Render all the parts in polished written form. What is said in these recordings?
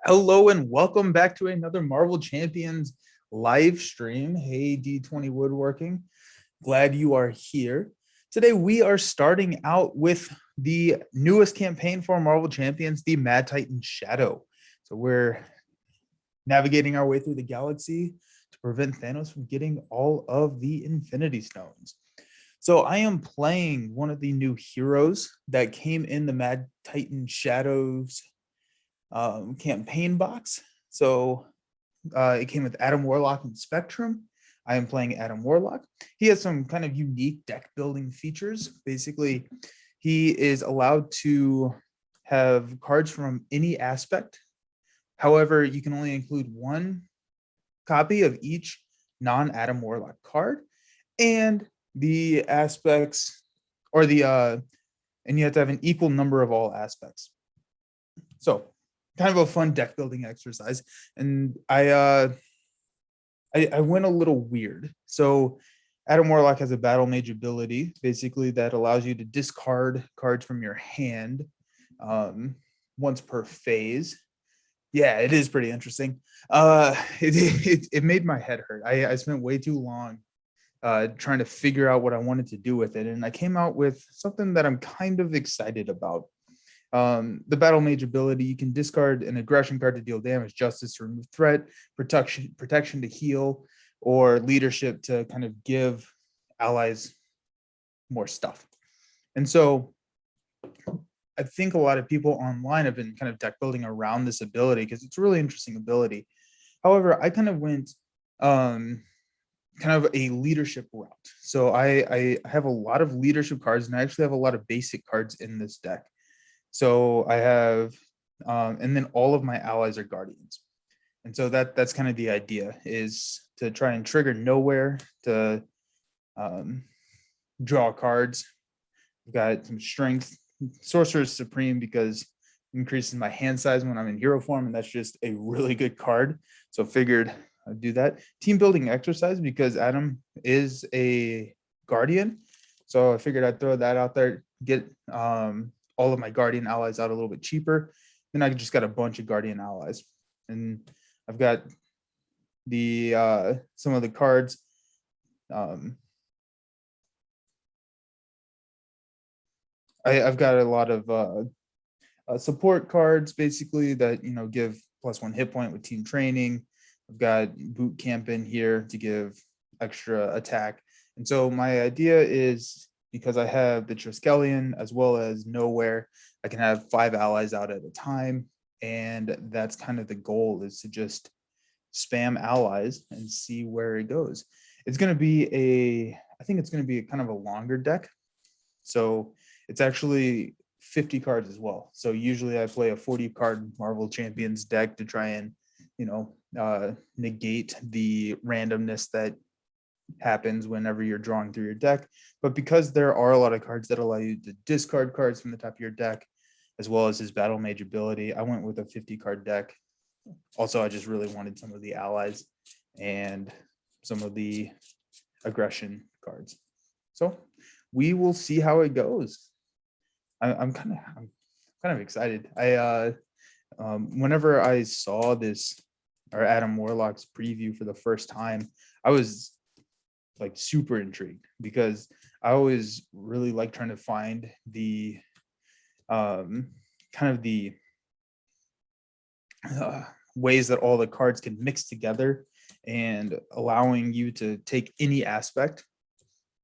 Hello and welcome back to another Marvel Champions live stream. Hey, D20 Woodworking, glad you are here. Today we are starting out with the newest campaign for Marvel Champions, the Mad Titan Shadow. So we're navigating our way through the galaxy to prevent Thanos from getting all of the Infinity Stones. So I am playing one of the new heroes that came in the Mad Titan Shadows campaign box. So it came with Adam Warlock and Spectrum. I am playing Adam Warlock. He has some kind of unique deck building features. Basically, he is allowed to have cards from any aspect. However, you can only include one copy of each non-Adam Warlock card, and the aspects or the and you have to have an equal number of all aspects. So kind of a fun deck building exercise. And I went a little weird. So Adam Warlock has a battle mage ability, basically that allows you to discard cards from your hand once per phase. Yeah, it is pretty interesting. It made my head hurt. I spent way too long trying to figure out what I wanted to do with it, and I came out with something that I'm kind of excited about. The battle mage ability, you can discard an aggression card to deal damage, justice to remove threat, protection to heal, or leadership to kind of give allies more stuff. And so I think a lot of people online have been kind of deck building around this ability because it's a really interesting ability. However, I kind of went kind of a leadership route. So I have a lot of leadership cards, and I actually have a lot of basic cards in this deck. So I have, and then all of my allies are guardians. And so that's kind of the idea, is to try and trigger nowhere to draw cards. I've got some strength. Sorcerer Supreme because it increases my hand size when I'm in hero form, and that's just a really good card. So figured I'd do that. Team building exercise because Adam is a guardian. So I figured I'd throw that out there, get all of my guardian allies out a little bit cheaper. Then I just got a bunch of guardian allies. And I've got the some of the cards. I've got a lot of support cards basically that give +1 hit point with team training. I've got boot camp in here to give extra attack. And so my idea is, because I have the Triskelion as well as Nowhere, I can have 5 allies out at a time. And that's kind of the goal, is to just spam allies and see where it goes. It's going to be I think it's going to be a kind of a longer deck. So it's actually 50 cards as well. So usually I play a 40 card Marvel Champions deck to try and, negate the randomness that happens whenever you're drawing through your deck. But because there are a lot of cards that allow you to discard cards from the top of your deck, as well as his battle mage ability, I went with a 50 card deck. Also, I just really wanted some of the allies and some of the aggression cards. So we will see how it goes. I'm kind of excited. Whenever I saw this, or Adam Warlock's preview for the first time, I was like super intrigued, because I always really like trying to find the kind of the ways that all the cards can mix together, and allowing you to take any aspect.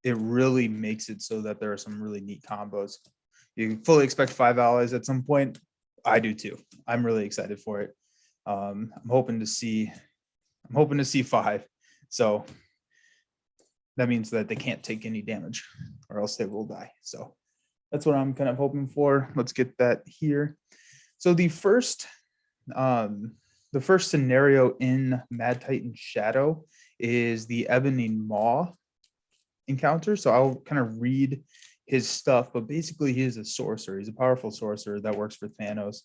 It really makes it so that there are some really neat combos. You fully expect 5 allies at some point. I do too. I'm really excited for it. I'm hoping to see 5. So that means that they can't take any damage, or else they will die. So that's what I'm kind of hoping for. Let's get that here. So the first scenario in Mad Titan Shadow is the Ebony Maw encounter. So I'll kind of read his stuff, but basically he is a sorcerer. He's a powerful sorcerer that works for Thanos,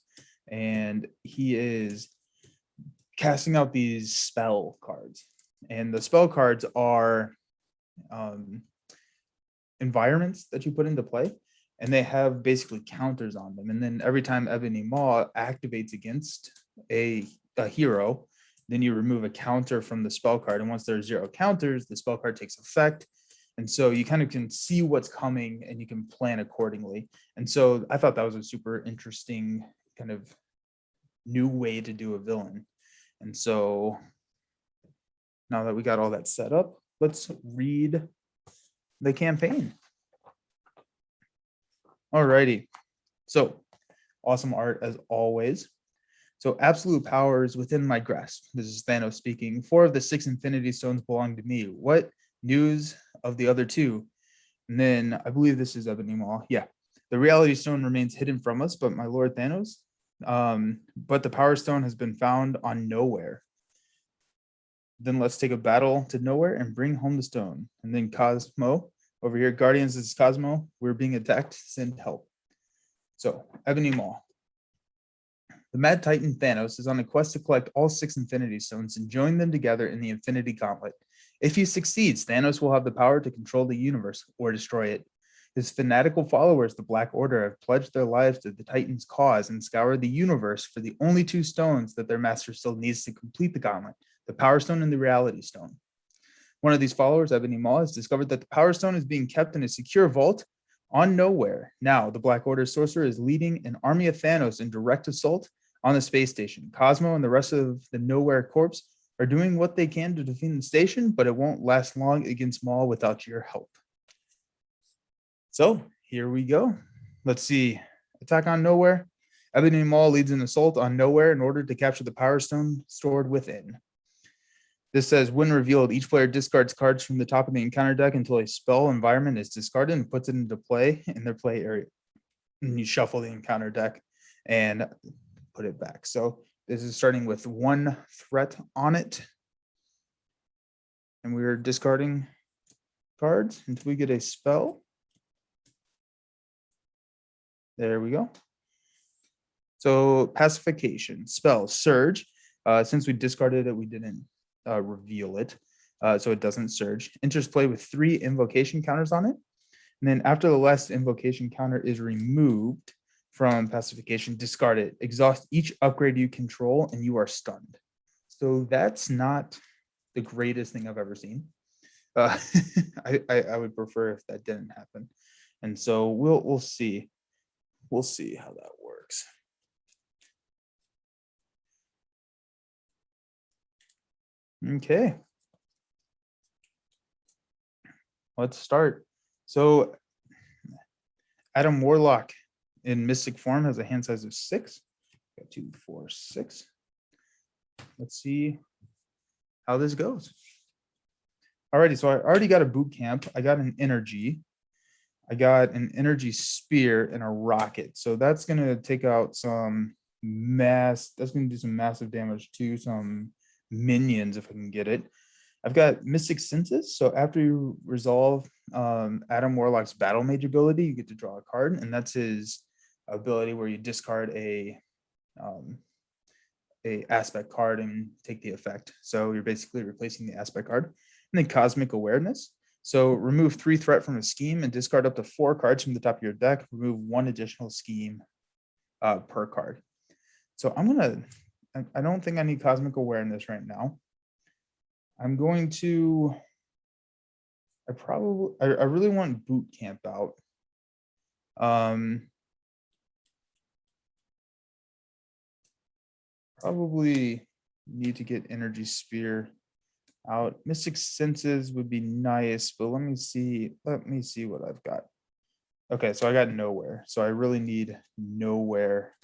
and he is casting out these spell cards. And the spell cards are environments that you put into play, and they have basically counters on them. And then every time Ebony Maw activates against a hero, then you remove a counter from the spell card. And once there's 0 counters, the spell card takes effect. And so you kind of can see what's coming and you can plan accordingly. And so I thought that was a super interesting kind of new way to do a villain. And so now that we got all that set up, let's read the campaign. Alrighty. So awesome art as always. So absolute power is within my grasp. This is Thanos speaking. 4 of the 6 Infinity Stones belong to me. What news of the other 2? And then I believe this is Ebony. Yeah. The Reality Stone remains hidden from us, but my Lord Thanos. But the Power Stone has been found on Nowhere. Then let's take a battle to Nowhere and bring home the stone. And then Cosmo over here. Guardians, this is Cosmo. We're being attacked. Send help. So Ebony Maw. The Mad Titan Thanos is on a quest to collect all 6 Infinity Stones and join them together in the Infinity Gauntlet. If he succeeds, Thanos will have the power to control the universe or destroy it. His fanatical followers, the Black Order, have pledged their lives to the Titan's cause and scoured the universe for the only 2 stones that their master still needs to complete the gauntlet, the Power Stone and the Reality Stone. One of these followers, Ebony Maw, has discovered that the Power Stone is being kept in a secure vault on Nowhere. Now, the Black Order sorcerer is leading an army of Thanos in direct assault on the space station. Cosmo and the rest of the Nowhere Corps are doing what they can to defend the station, but it won't last long against Maul without your help. So here we go. Let's see. Attack on Nowhere. Ebony Maw leads an assault on Nowhere in order to capture the Power Stone stored within. This says, when revealed, each player discards cards from the top of the encounter deck until a spell environment is discarded and puts it into play in their play area. And you shuffle the encounter deck and put it back. So this is starting with 1 threat on it. And we're discarding cards until we get a spell. There we go. So pacification, spell, surge. Since we discarded it, we didn't reveal it. So it doesn't surge. Enters play with 3 invocation counters on it. And then after the last invocation counter is removed from pacification, discard it. Exhaust each upgrade you control and you are stunned. So that's not the greatest thing I've ever seen. I would prefer if that didn't happen. And so we'll see. We'll see how that works. Okay. Let's start. So Adam Warlock in Mystic form has a hand size of 6. Got 2, 4, 6. Let's see how this goes. Alrighty, so I already got a boot camp. I got an energy. I got an energy spear and a rocket. So that's going to take out some that's going to do some massive damage to some minions if I can get it. I've got Mystic Senses. So after you resolve Adam Warlock's Battle Mage ability, you get to draw a card, and that's his ability where you discard a aspect card and take the effect. So you're basically replacing the aspect card. And then Cosmic Awareness. So remove 3 threat from a scheme and discard up to 4 cards from the top of your deck. Remove 1 additional scheme per card. So I don't think I need Cosmic Awareness right now. I'm going to, I really want Boot Camp out. Probably need to get Energy Spear out. Mystic Senses would be nice, but let me see what I've got. Okay, so I got Nowhere. So I really need Nowhere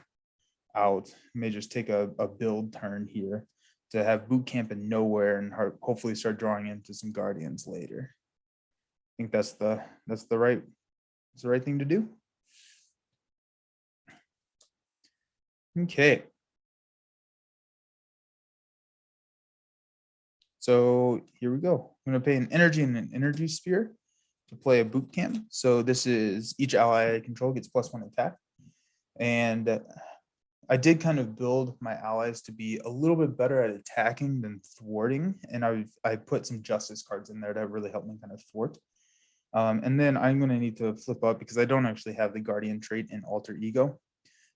out. May just take a build turn here to have Boot Camp and Nowhere and hopefully start drawing into some Guardians later. I think that's the right thing to do. Okay. So here we go. I'm going to pay an energy and an energy spear to play a boot camp. So this is each ally I control gets +1 attack. And I did kind of build my allies to be a little bit better at attacking than thwarting. And I put some justice cards in there that really help me kind of thwart. And then I'm going to need to flip up because I don't actually have the guardian trait in alter ego.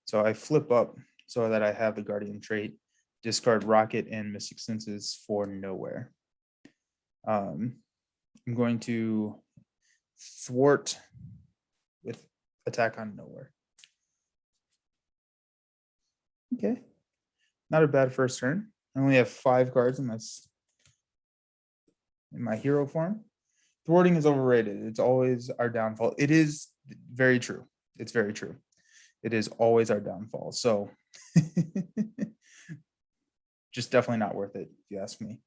So I flip up so that I have the guardian trait. discard Rocket and Mystic Senses for nowhere. I'm going to thwart with attack on nowhere. Okay, not a bad first turn. I only have 5 cards in my hero form. Thwarting is overrated. It's always our downfall. It is very true. It's very true. It is always our downfall. So just definitely not worth it, if you ask me.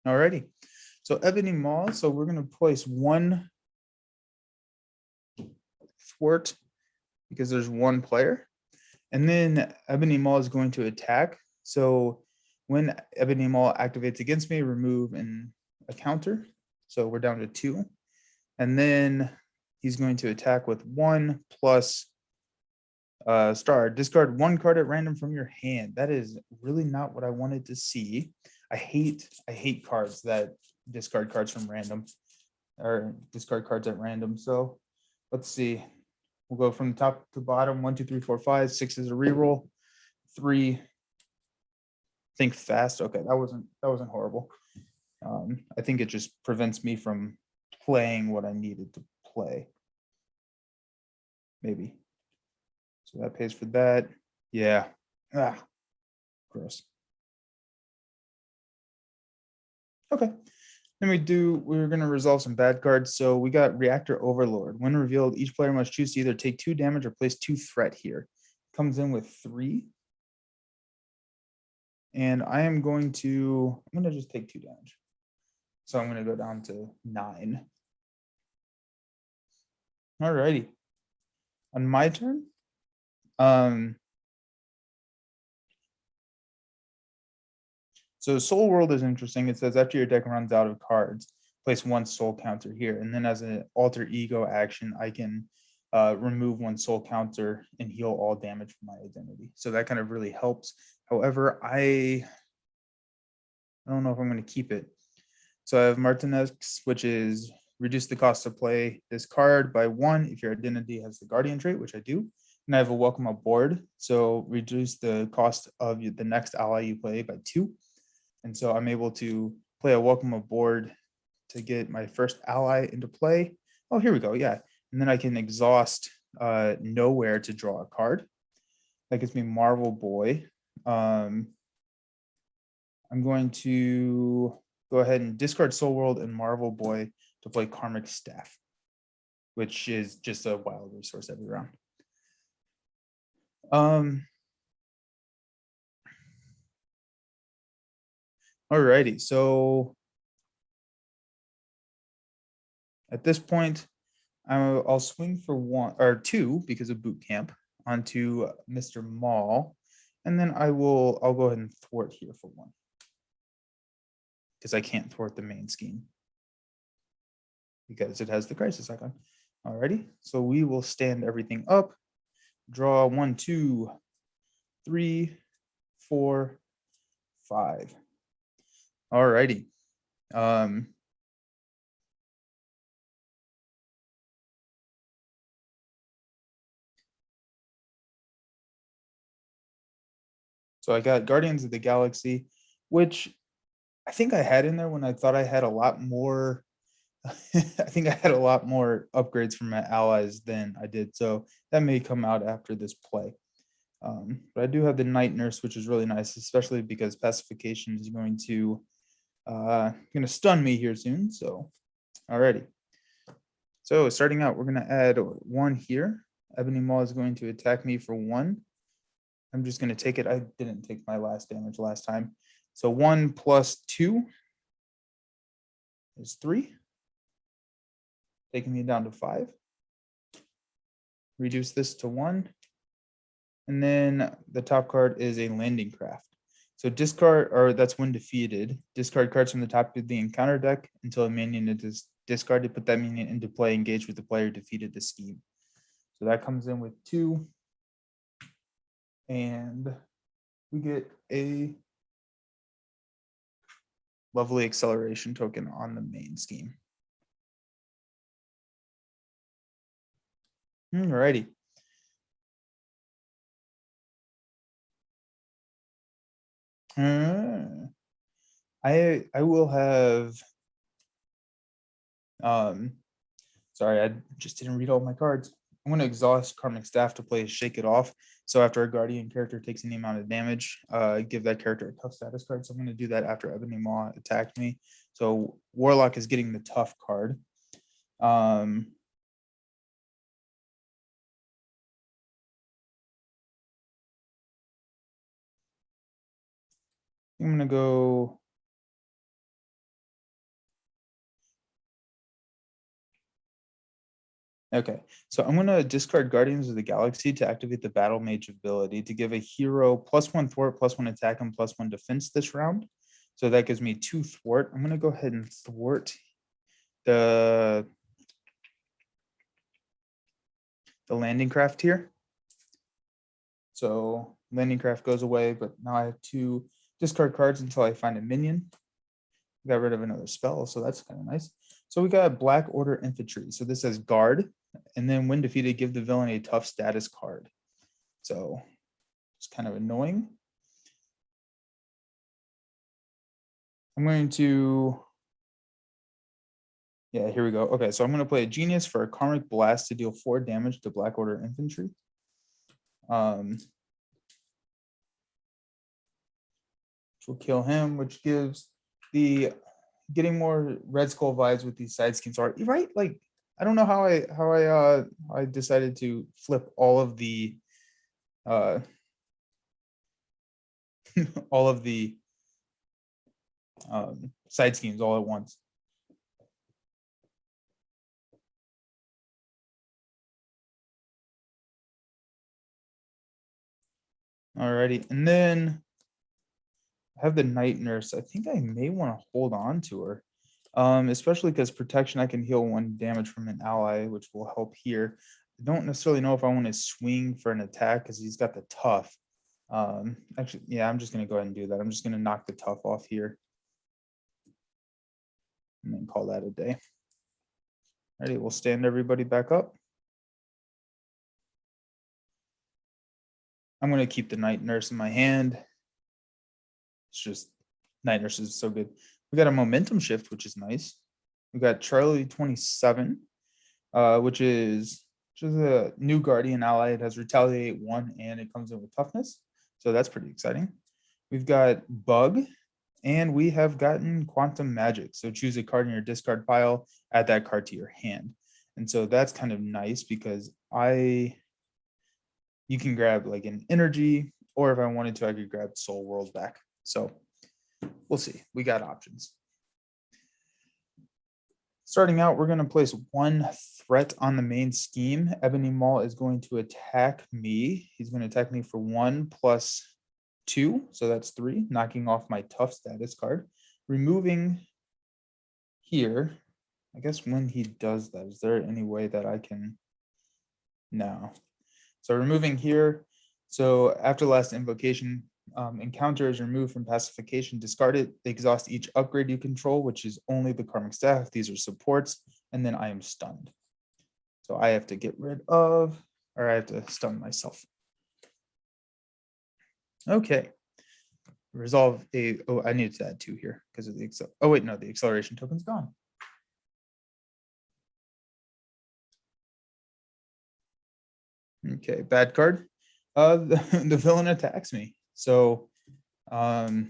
Alrighty. So Ebony Maw. So we're going to place 1 thwart because there's 1 player. And then Ebony Maw is going to attack. So when Ebony Maw activates against me, remove a counter. So we're down to 2. And then he's going to attack with 1 plus star. Discard 1 card at random from your hand. That is really not what I wanted to see. I hate cards that discard cards from random or discard cards at random. So let's see. We'll go from the top to bottom. 1, 2, 3, 4, 5. 6 is a reroll. 3. Think fast. Okay, that wasn't horrible. I think it just prevents me from playing what I needed to play. Maybe. So that pays for that. Yeah. Gross. Okay. Then we're going to resolve some bad cards. So we got Reactor Overlord. When revealed, each player must choose to either take 2 damage or place 2 threat here. Comes in with 3. And I'm going to just take 2 damage. So I'm going to go down to 9. All righty. On my turn, so Soul World is interesting. It says after your deck runs out of cards, place 1 soul counter here. And then as an alter ego action, I can remove 1 soul counter and heal all damage from my identity. So that kind of really helps. However, I don't know if I'm going to keep it. So I have Martinez, which is reduce the cost to play this card by 1 if your identity has the Guardian trait, which I do. And I have a Welcome Aboard. So reduce the cost of the next ally you play by 2. And so I'm able to play a Welcome Aboard to get my first ally into play. Oh, here we go. Yeah. And then I can exhaust nowhere to draw a card. That gives me Marvel Boy. I'm going to go ahead and discard Soul World and Marvel Boy to play Karmic Staff, which is just a wild resource every round. Alrighty, so at this point, I'll swing for 1 or 2 because of boot camp onto Mr. Maul, and then I'll go ahead and thwart here for 1 because I can't thwart the main scheme because it has the crisis icon. Alrighty, so we will stand everything up. Draw 1, 2, 3, 4, 5. Alrighty. So I got Guardians of the Galaxy, which I think I had in there when I thought I had a lot more. I think I had a lot more upgrades from my allies than I did. So that may come out after this play. But I do have the Night Nurse, which is really nice, especially because pacification is going to stun me here soon. So, alrighty. So starting out, we're going to add 1 here. Ebony Maw is going to attack me for 1. I'm just going to take it. I didn't take my last damage last time. So 1 plus 2 is 3. Taking me down to 5. Reduce this to 1. And then the top card is a Landing Craft. So discard, or that's when defeated. Discard cards from the top of the encounter deck until a minion is discarded. Put that minion into play. Engage with the player defeated the scheme. So that comes in with 2. And we get a lovely acceleration token on the main scheme. Alrighty. I will have sorry, I just didn't read all my cards. I'm going to exhaust Karmic Staff to play Shake It Off. So after a Guardian character takes any amount of damage, give that character a tough status card. So I'm going to do that after Ebony Maw attacked me. So Warlock is getting the tough card. I'm going to go... Okay, so I'm going to discard Guardians of the Galaxy to activate the Battle Mage ability to give a hero +1 thwart, +1 attack, and +1 defense this round. So that gives me 2 thwart. I'm going to go ahead and thwart the landing craft here. So landing craft goes away, but now I have to discard cards until I find a minion. Got rid of another spell, so that's kind of nice. So we got Black Order Infantry. So this says guard, and then when defeated, give the villain a tough status card. So it's kind of annoying. I'm going to... Yeah, here we go. Okay, so I'm going to play a Genius for a Karmic Blast to deal 4 damage to Black Order Infantry. Which will kill him, which gives the getting more Red Skull vibes with these side schemes are right. Like, I don't know how I decided to flip all of the all of the side schemes all at once. Alrighty, and then I have the Night Nurse. I think I may want to hold on to her, especially because protection, I can heal 1 damage from an ally, which will help here. I don't necessarily know if I want to swing for an attack because he's got the tough. Actually, yeah, I'm just going to go ahead and do that. I'm just going to knock the tough off here and then call that a day. Alrighty, we'll stand everybody back up. I'm going to keep the Night Nurse in my hand. It's just Night Nurse is so good. We got a momentum shift, which is nice. We got Charlie 27, which is just a new Guardian ally. It has Retaliate 1 and it comes in with toughness. So that's pretty exciting. We've got Bug and we have gotten Quantum Magic. So choose a card in your discard pile, add that card to your hand. And so that's kind of nice because you can grab like an energy, or if I wanted to, I could grab Soul World back. So we'll see. We got options. Starting out, we're going to place 1 threat on the main scheme. Ebony Maw is going to attack me. He's going to attack me for 1 + 2. So that's 3, knocking off my tough status card. Removing here. I guess when he does that, is there any way that I can? No. So removing here. So after the last invocation, encounter is removed from pacification, discard it. They exhaust each upgrade you control, which is only the Karmic Staff. These are supports, and then I am stunned. So I have to get rid of, or I have to stun myself. Okay. Resolve a, oh, I needed to add 2 here because of the, oh wait, no, the acceleration token's gone. Okay, bad card. The villain attacks me. So, okay,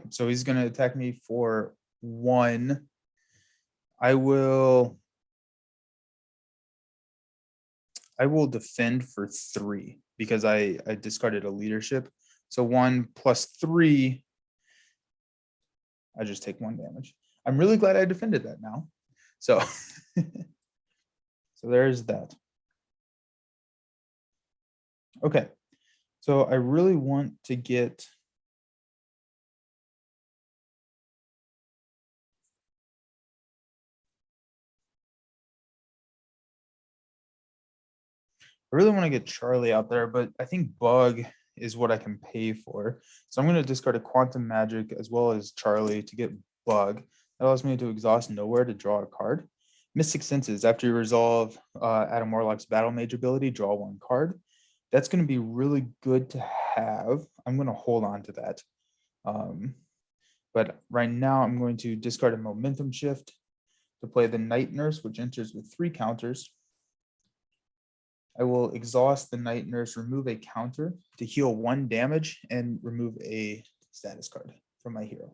so he's going to attack me for 1. I will defend for 3 because I discarded a leadership. So 1 + 3, I just take 1 damage. I'm really glad I defended that now. So, so there's that. Okay, so I really want to get Charlie out there, but I think Bug is what I can pay for. So I'm going to discard a Quantum Magic as well as Charlie to get Bug. That allows me to exhaust nowhere to draw a card. Mystic Senses. After you resolve Adam Warlock's Battle Mage ability, draw 1 card. That's going to be really good to have. I'm going to hold on to that. But right now I'm going to discard a Momentum Shift to play the Night Nurse, which enters with 3 counters. I will exhaust the Night Nurse, remove a counter to heal 1 damage, and remove a status card from my hero.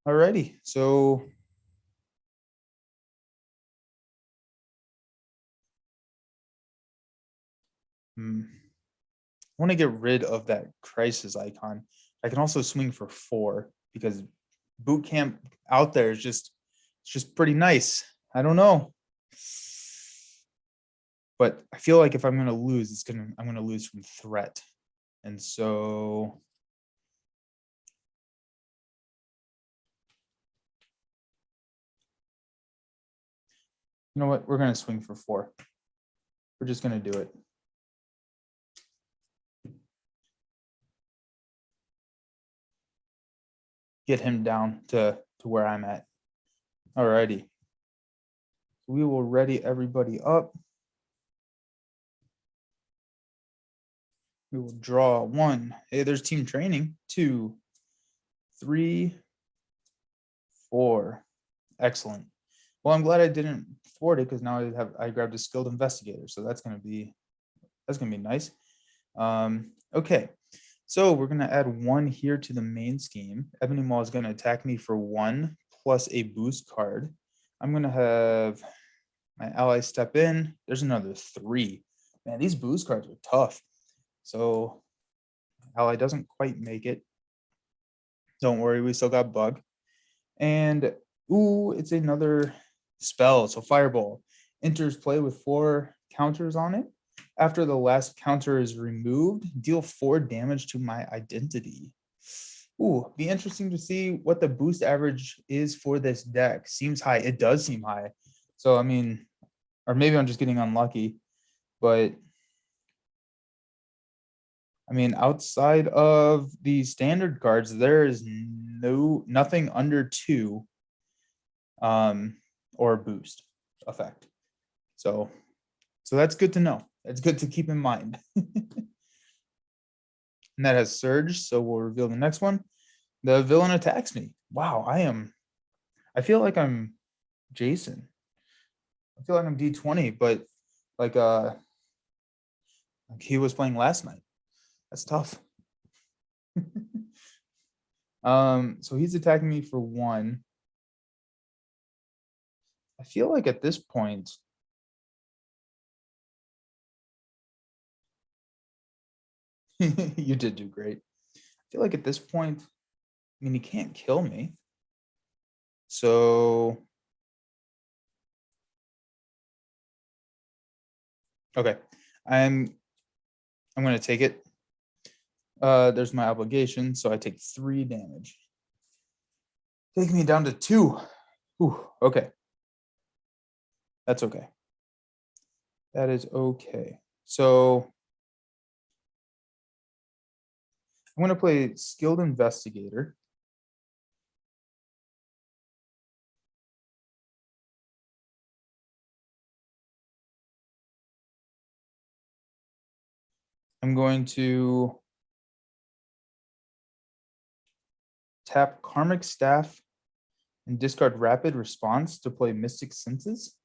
Alrighty, so I want to get rid of that crisis icon. I can also swing for 4 because boot camp out there is just pretty nice. I don't know, but I feel like if I'm going to lose, I'm going to lose from threat, and so you know what? We're going to swing for 4. We're just going to do it. Get him down to where I'm at. Alrighty. We will ready everybody up. We will draw 1. Hey, there's team training. 2, 3, 4. Excellent. Well, I'm glad I didn't thwart it because now I grabbed a skilled investigator. So that's gonna be nice. Okay. So we're gonna add 1 here to the main scheme. Ebony Maw is gonna attack me for 1 plus a boost card. I'm gonna have my ally step in. There's another 3. Man, these boost cards are tough. So ally doesn't quite make it. Don't worry, we still got bug. And ooh, it's another spell. So Fireball enters play with 4 counters on it. After the last counter is removed, deal 4 damage to my identity. Ooh, be interesting to see what the boost average is for this deck. Seems high. It does seem high. So, I mean, or maybe I'm just getting unlucky, but I mean, outside of the standard cards, there is nothing under 2 or boost effect. So that's good to know. That's good to keep in mind. And that has Surge, so we'll reveal the next one. The villain attacks me. Wow, I feel like I'm Jason. I feel like I'm D20, but like he was playing last night. That's tough. So he's attacking me for 1. I feel like at this point, you did do great. I feel like at this point, I mean, he can't kill me. So, okay, I'm going to take it. There's my obligation, so I take 3 damage. Take me down to 2. Ooh, okay. That's okay. That is okay. So I'm going to play Skilled Investigator. I'm going to tap Karmic Staff and discard Rapid Response to play Mystic Senses.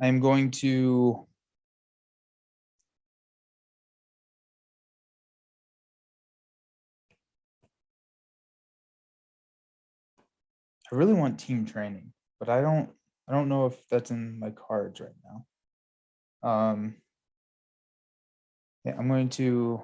I'm going to I really want team training, but I don't know if that's in my cards right now. Yeah, I'm going to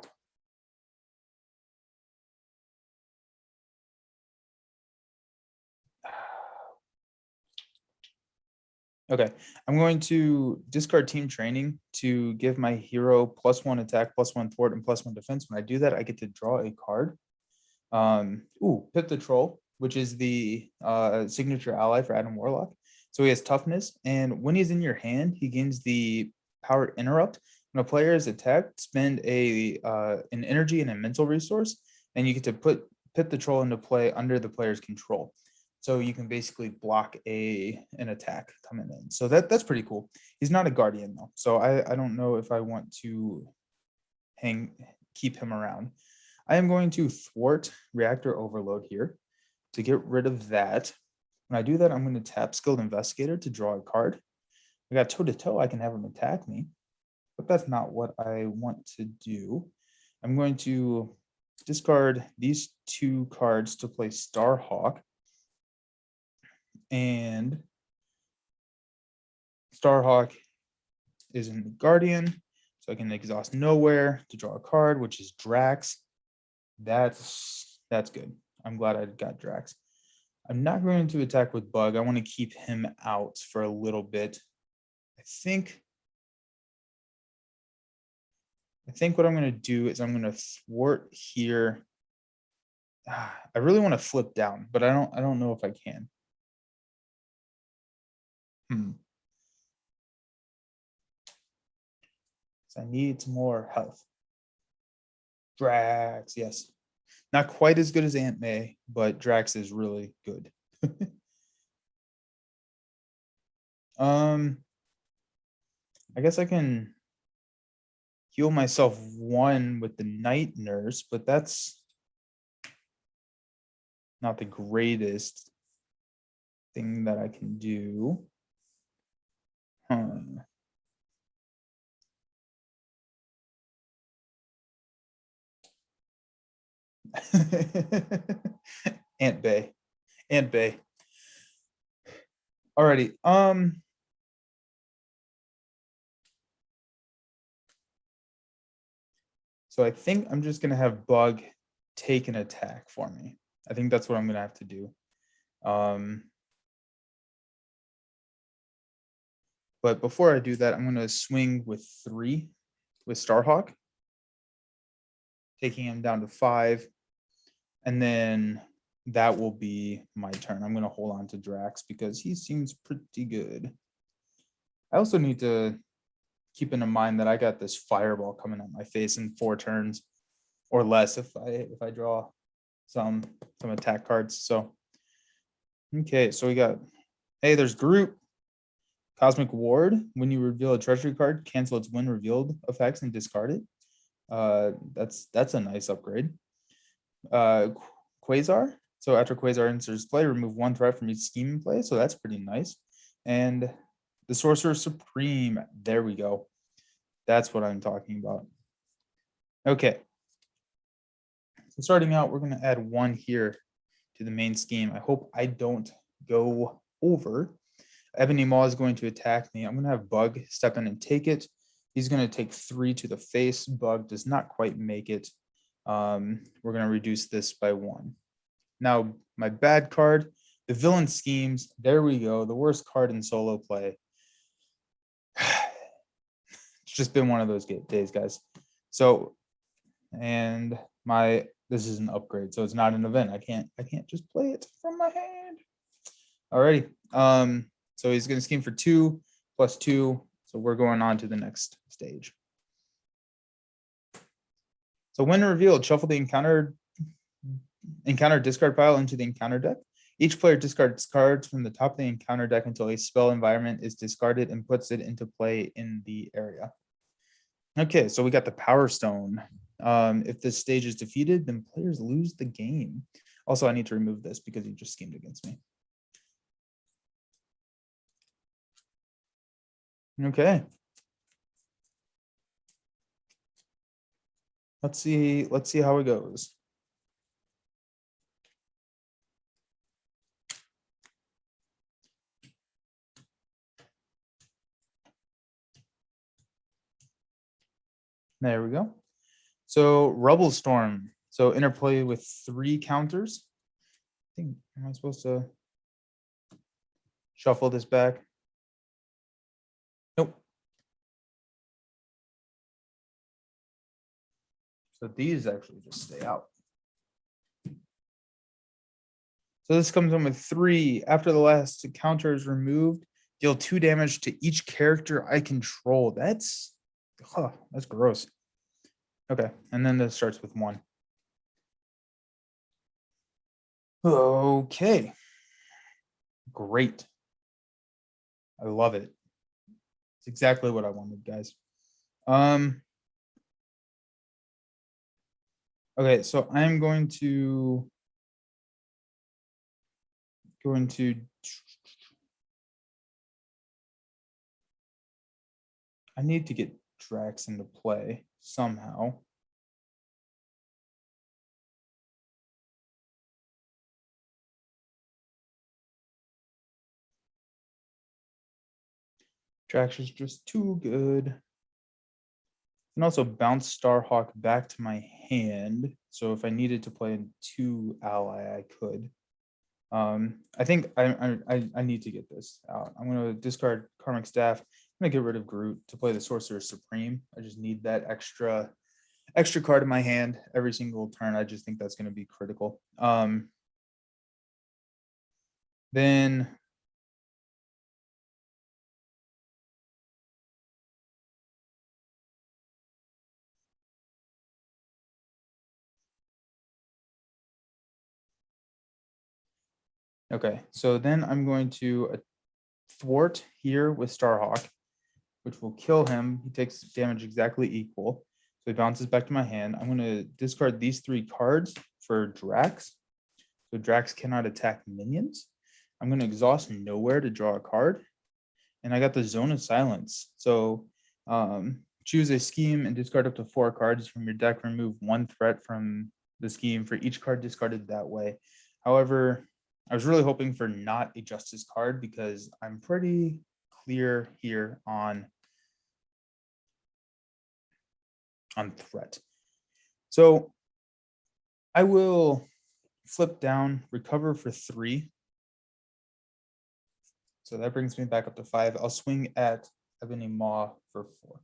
okay, I'm going to discard team training to give my hero +1 attack, +1 thwart, and +1 defense. When I do that, I get to draw a card. Pip the Troll, which is the signature ally for Adam Warlock. So he has toughness, and when he's in your hand, he gains the power interrupt. When a player is attacked, spend an energy and a mental resource, and you get to put put the troll into play under the player's control. So you can basically block an attack coming in. So that's pretty cool. He's not a guardian though. So I don't know if I want to keep him around. I am going to thwart reactor overload here to get rid of that. When I do that, I'm going to tap Skilled Investigator to draw a card. I got toe-to-toe, I can have him attack me, but that's not what I want to do. I'm going to discard these 2 cards to play Starhawk. And Starhawk is in the Guardian, so I can exhaust Nowhere to draw a card, which is Drax. That's good. I'm glad I got Drax. I'm not going to attack with Bug. I want to keep him out for a little bit. I think what I'm going to do is I'm going to thwart here. I really want to flip down, but I don't know if I can. So I need some more health. Drax, yes. Not quite as good as Aunt May, but Drax is really good. I guess I can heal myself 1 with the Night Nurse, but that's not the greatest thing that I can do. Aunt Bay. Alrighty. So I think I'm just gonna have Bug take an attack for me. I think that's what I'm gonna have to do. But before I do that, I'm gonna swing with 3 with Starhawk, taking him down to 5, and then that will be my turn. I'm gonna hold on to Drax because he seems pretty good. I also need to keep in mind that I got this fireball coming at my face in 4 turns or less if I draw some attack cards. So okay, so we got, hey, there's Groot. Cosmic Ward. When you reveal a treasury card, cancel its when revealed effects and discard it. That's a nice upgrade. Quasar. So after Quasar enters play, remove 1 threat from each scheme in play. So that's pretty nice. And the Sorcerer Supreme. There we go. That's what I'm talking about. Okay. So starting out, we're going to add 1 here to the main scheme. I hope I don't go over. Ebony Maw is going to attack me. I'm going to have Bug step in and take it. He's going to take 3 to the face. Bug does not quite make it. We're going to reduce this by 1. Now, my bad card, the Villain Schemes. There we go. The worst card in solo play. It's just been one of those days, guys. So, and this is an upgrade, so it's not an event. I can't just play it from my hand. Alrighty. So he's going to scheme for 2 plus 2. So we're going on to the next stage. So when revealed, shuffle the encounter discard pile into the encounter deck. Each player discards cards from the top of the encounter deck until a spell environment is discarded and puts it into play in the area. Okay, so we got the Power Stone. If this stage is defeated, then players lose the game. Also, I need to remove this because he just schemed against me. Okay. Let's see how it goes. There we go. So Rubble Storm. So interplay with 3 counters. I think, am I supposed to shuffle this back? Nope. So these actually just stay out. So this comes in with 3. After the last counter is removed, deal 2 damage to each character I control. That's gross. Okay, and then this starts with 1. Okay. Great. I love it. It's exactly what I wanted, guys. Okay, so I'm going to I need to get Drax into play somehow. Drax is just too good. And also bounce Starhawk back to my hand. So if I needed to play in 2 ally, I could. I think I need to get this out. I'm going to discard Karmic Staff. I'm going to get rid of Groot to play the Sorcerer Supreme. I just need that extra card in my hand every single turn. I just think that's going to be critical. Then okay, so then I'm going to thwart here with Starhawk, which will kill him. He takes damage exactly equal. So he bounces back to my hand. I'm going to discard these 3 cards for Drax. So Drax cannot attack minions. I'm going to exhaust nowhere to draw a card. And I got the Zone of Silence. So choose a scheme and discard up to 4 cards from your deck. Remove 1 threat from the scheme for each card discarded that way. However, I was really hoping for not a Justice card because I'm pretty clear here on threat. So I will flip down, recover for 3. So that brings me back up to 5. I'll swing at Ebony Maw for 4,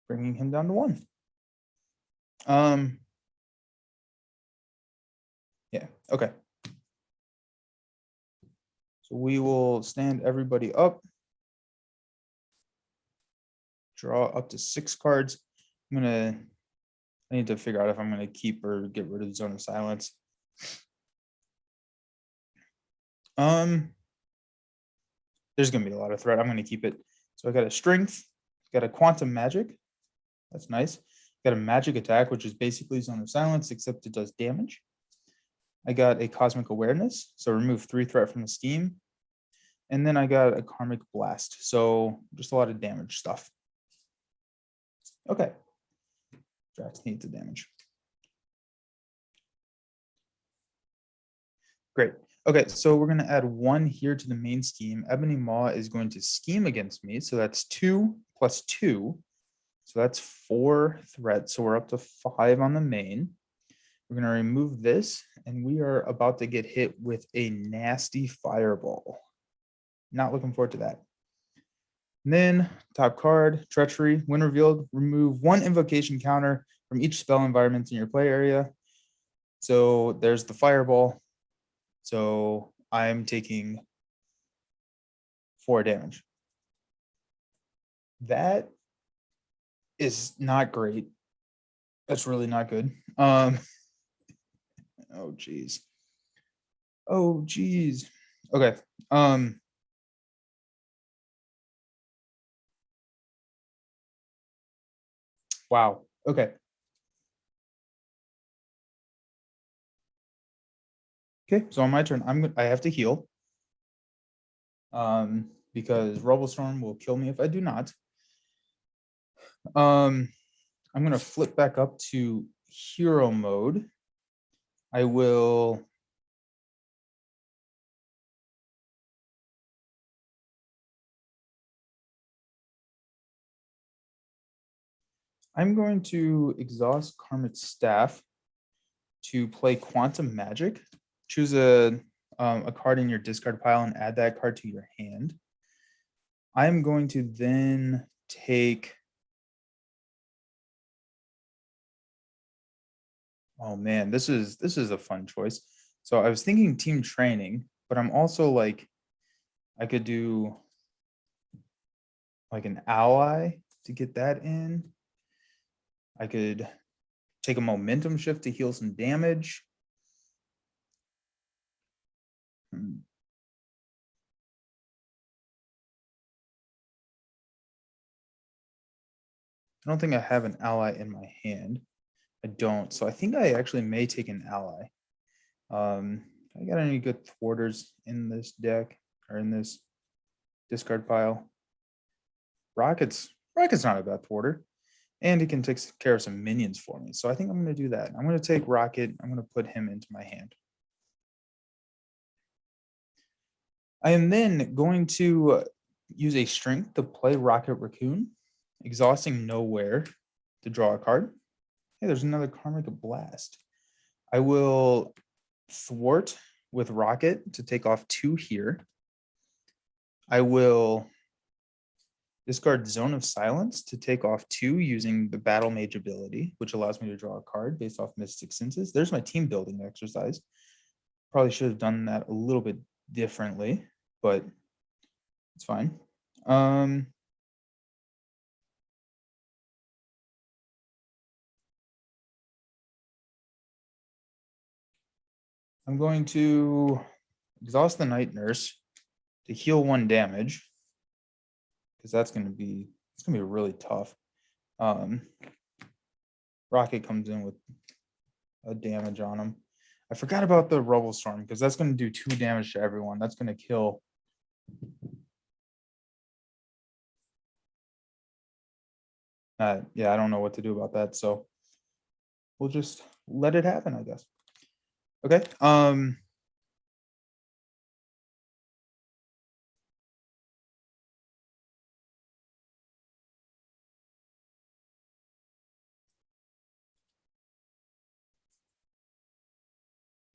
bringing him down to 1. Yeah, okay. So we will stand everybody up. Draw up to 6 cards. I need to figure out if I'm gonna keep or get rid of Zone of Silence. There's gonna be a lot of threat. I'm gonna keep it. So I got a Strength, got a Quantum Magic. That's nice. Got a Magic Attack, which is basically Zone of Silence, except it does damage. I got a Cosmic Awareness, so remove 3 threat from the scheme. And then I got a Karmic Blast, so just a lot of damage stuff. Okay. Drax needs the damage. Great. Okay, so we're going to add 1 here to the main scheme. Ebony Maw is going to scheme against me, so that's 2 plus 2. So that's 4 threats, so we're up to 5 on the main. We're going to remove this, and we are about to get hit with a nasty fireball. Not looking forward to that. And then top card, Treachery. When revealed, remove 1 invocation counter from each spell environment in your play area. So there's the fireball. So I'm taking 4 damage. That is not great. That's really not good. Oh geez. Oh geez. Okay. Wow. Okay. Okay, so on my turn, I have to heal. Because Rubble Storm will kill me if I do not. I'm gonna flip back up to hero mode. I will I'm going to exhaust Karmic Staff to play Quantum Magic. Choose a card in your discard pile and add that card to your hand. I'm going to then take. Oh man, this is a fun choice. So I was thinking team training, but I'm also like, I could do like an ally to get that in. I could take a momentum shift to heal some damage. I don't think I have an ally in my hand. I don't. So I think I actually may take an ally. I got any good thwarters in this deck or in this discard pile? Rocket's not a bad thwarter. And he can take care of some minions for me. So I think I'm going to do that. I'm going to take Rocket. I'm going to put him into my hand. I am then going to use a strength to play Rocket Raccoon, exhausting nowhere to draw a card. Hey, there's another Karmic Blast. I will thwart with Rocket to take off 2 here. I will discard Zone of Silence to take off 2 using the Battle Mage ability, which allows me to draw a card based off Mystic Senses. There's my team building exercise. Probably should have done that a little bit differently, but it's fine. I'm going to exhaust the Night Nurse to heal 1 damage, because it's gonna be really tough. Rocket comes in with a damage on him. I forgot about the Rubble Storm because that's going to do 2 damage to everyone. That's going to kill. Yeah, I don't know what to do about that. So we'll just let it happen, I guess. Okay.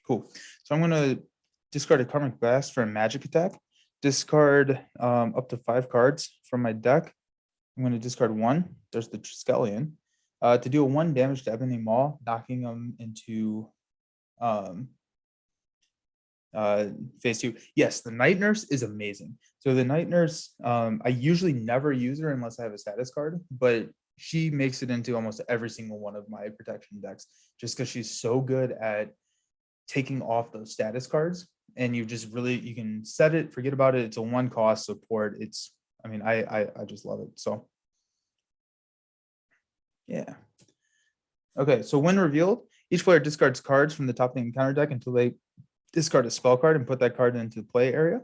Cool. So I'm going to discard a Karmic Blast for a magic attack. Discard up to 5 cards from my deck. I'm going to discard 1. There's the Triskelion. To deal 1 damage to Ebony Maw, knocking them into phase 2. Yes, the Night Nurse is amazing. So the Night Nurse, I usually never use her unless I have a status card, but she makes it into almost every single one of my protection decks just because she's so good at taking off those status cards. And you just really, you can set it, forget about it. It's a 1 cost support. It's, I mean, I just love it. So yeah. Okay, so when revealed, each player discards cards from the top of the encounter deck until they discard a spell card and put that card into the play area.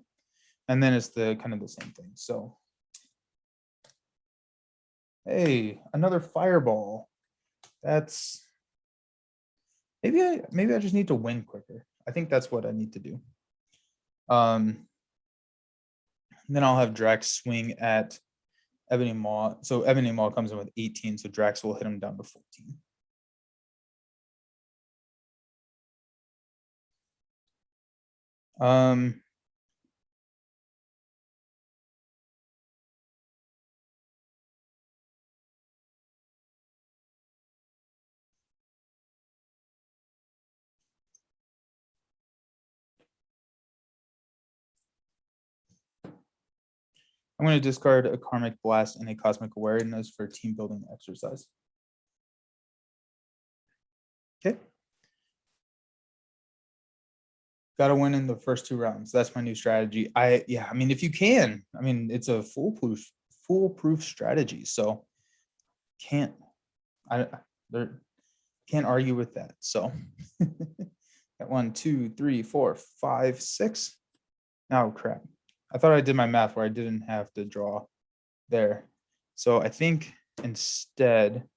And then it's the kind of the same thing. So, hey, another fireball. That's maybe I just need to win quicker. I think that's what I need to do. Then I'll have Drax swing at Ebony Maw. So Ebony Maw comes in with 18, so Drax will hit him down to 14. I'm going to discard a Karmic Blast and a Cosmic Awareness for team building exercise. Okay. Got to win in the first 2 rounds. That's my new strategy. I mean, if you can, I mean, it's a foolproof strategy. So can't argue with that. So got 1, 2, 3, 4, 5, 6. Oh crap. I thought I did my math where I didn't have to draw there. So I think instead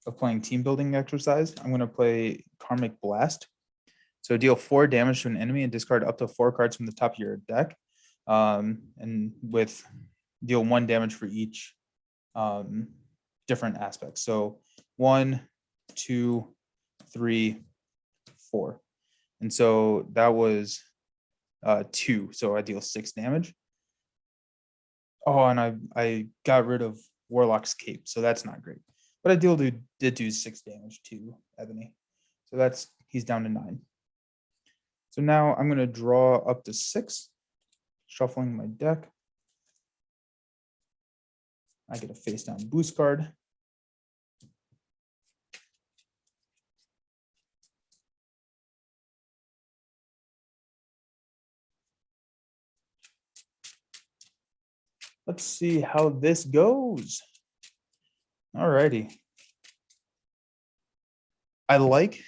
of playing team building exercise, I'm going to play Karmic Blast. So deal 4 damage to an enemy and discard up to 4 cards from the top of your deck. And with deal 1 damage for each different aspects. So 1, 2, 3, 4. And so that was 2. So I deal 6 damage. Oh, and I got rid of Warlock's cape, so that's not great. But I did do 6 damage to Ebony. So he's down to 9. So now I'm going to draw up to 6, shuffling my deck. I get a face down boost card. Let's see how this goes. All righty. I like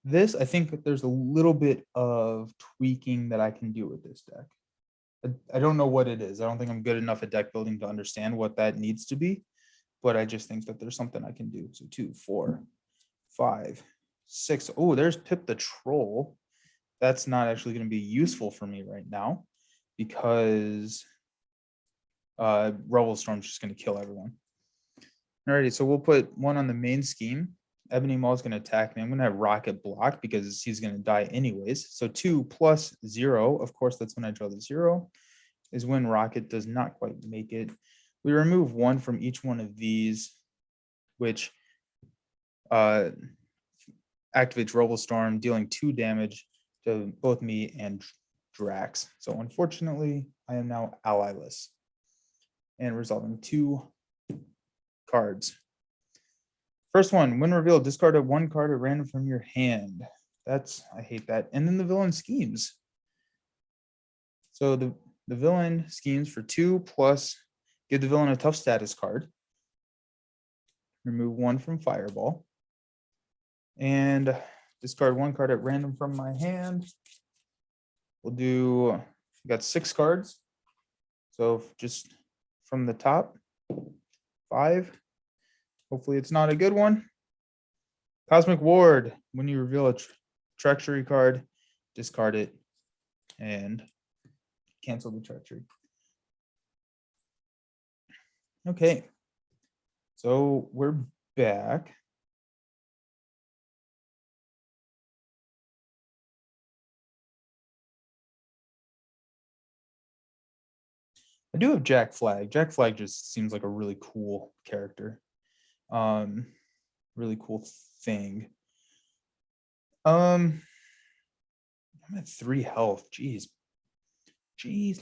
this. I think that there's a little bit of tweaking that I can do with this deck. I don't know what it is. I don't think I'm good enough at deck building to understand what that needs to be, but I just think that there's something I can do. So 2, 4, 5, 6. Oh, there's Pip the Troll. That's not actually going to be useful for me right now because Revel Storm's just going to kill everyone. Alrighty, so we'll put one on the main scheme. Ebony Maul is going to attack me. I'm going to have Rocket block because he's going to die anyways. So 2 plus 0, of course, that's when I draw the 0, is when Rocket does not quite make it. We remove 1 from each one of these, which activates Revel Storm, dealing 2 damage to both me and Drax. So unfortunately, I am now allyless and resolving 2 cards. First one, when revealed, discard 1 card at random from your hand. I hate that. And then the villain schemes. So the villain schemes for 2 plus, give the villain a tough status card. Remove 1 from Fireball. And discard 1 card at random from my hand. We'll do, we got 6 cards. So just from the top, 5. Hopefully it's not a good one. Cosmic Ward. When you reveal a treachery card, discard it and cancel the treachery. Okay. So we're back. I do have Jack Flag. Jack Flag just seems like a really cool character. Really cool thing. I'm at 3 health. Jeez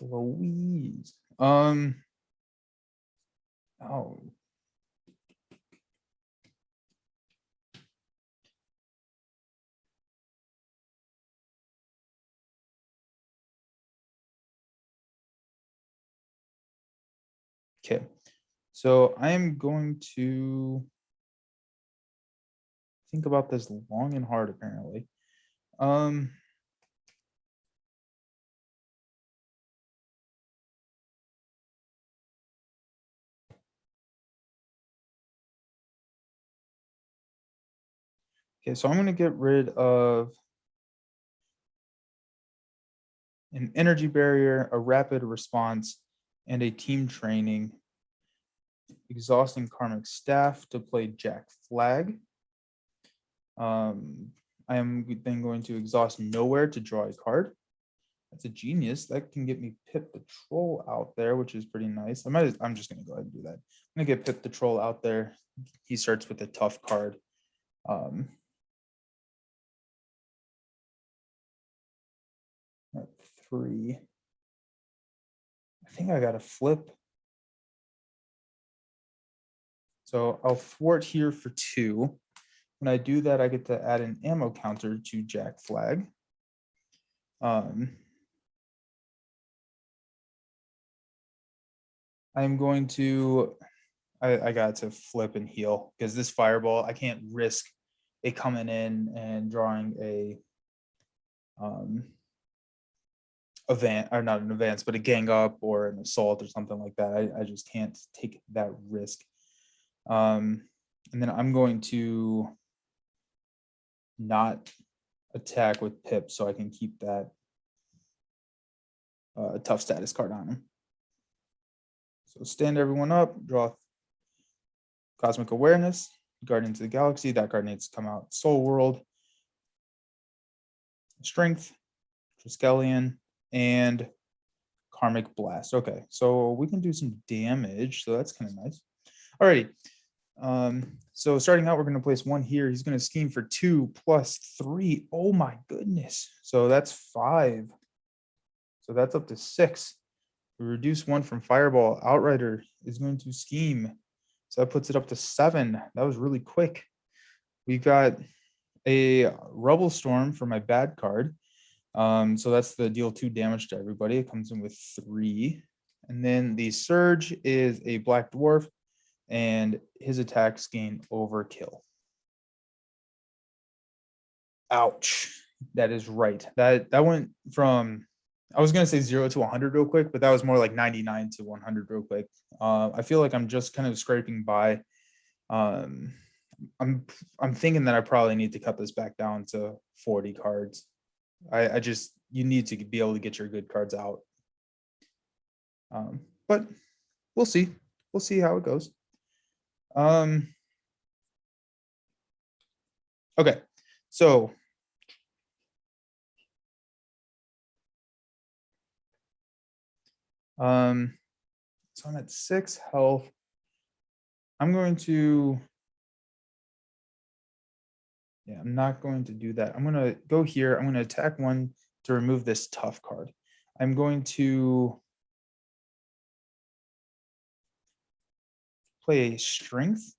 Louise. Oh. Okay. So I am going to think about this long and hard, apparently. Okay, so I'm going to get rid of an energy barrier, a rapid response, and a team training. Exhausting Karmic Staff to play Jack Flag. I am then going to exhaust Nowhere to draw a card. That's a genius. That can get me Pip the Troll out there, which is pretty nice. I'm just going to go ahead and do that. I'm going to get Pip the Troll out there. He starts with a tough card. At 3. I think I got to flip. So I'll thwart here for 2. When I do that, I get to add an ammo counter to Jack Flag. I'm going to, I got to flip and heal because this Fireball, I can't risk it coming in and drawing a event, or not an advance, but a gang up or an assault or something like that. I just can't take that risk. And then I'm going to not attack with Pip so I can keep that tough status card on him. So stand everyone up, draw Cosmic Awareness, Guardians of the Galaxy. That card needs to come out. Soul World, Strength, Triskelion, and Karmic Blast. Okay, so we can do some damage, so that's kind of nice. Alrighty. So starting out, we're going to place 1 here. He's going to scheme for 2 plus 3. Oh my goodness. So that's 5. So that's up to 6. We reduce 1 from Fireball. Outrider is going to scheme. So that puts it up to 7. That was really quick. We got a Rubble Storm for my bad card. So that's the deal 2 damage to everybody. It comes in with 3. And then the Surge is a Black Dwarf and his attacks gain overkill. Ouch. That is right. That went from, I was gonna say 0 to 100 real quick, but that was more like 99 to 100 real quick. I feel like I'm just kind of scraping by. Um, I'm thinking that I probably need to cut this back down to 40 cards. I just, you need to be able to get your good cards out. But we'll see. We'll see how it goes. Okay, so so I'm at 6 health. I'm going to, yeah, I'm not going to do that. I'm going to go here. I'm going to attack 1 to remove this tough card. I'm going to play a strength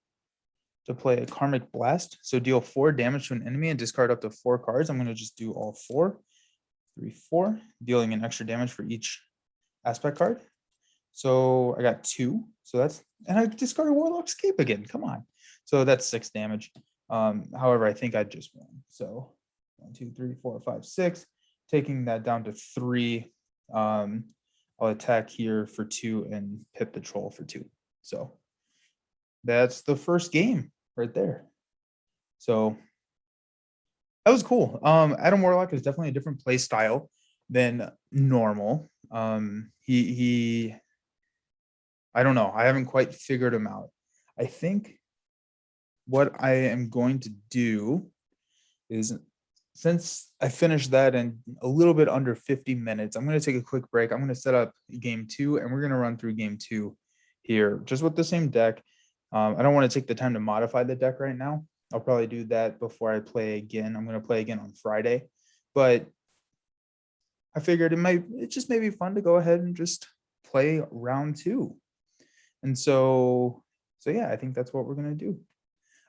to play a karmic blast. So deal 4 damage to an enemy and discard up to 4 cards. I'm going to just do all 4. 3, 4, dealing an extra damage for each aspect card. So I got 2. So that's, and I discarded Warlock Escape again. Come on. So that's 6 damage. However, I think I just won. So 1, 2, 3, 4, 5, 6. Taking that down to 3. I'll attack here for 2 and pip the troll for 2. So that's the first game right there. So that was cool. Adam Warlock is definitely a different play style than normal. He I don't know. I haven't quite figured him out. I think what I am going to do is, since I finished that in a little bit under 50 minutes, I'm going to take a quick break. I'm going to set up game 2 and we're going to run through game 2 here just with the same deck. I don't want to take the time to modify the deck right now. I'll probably do that before I play again. I'm going to play again on Friday, but I figured it just may be fun to go ahead and just play round 2. And so yeah, I think that's what we're going to do.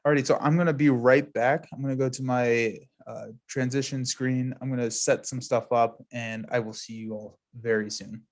Alrighty, so I'm going to be right back. I'm going to go to my transition screen. I'm going to set some stuff up and I will see you all very soon.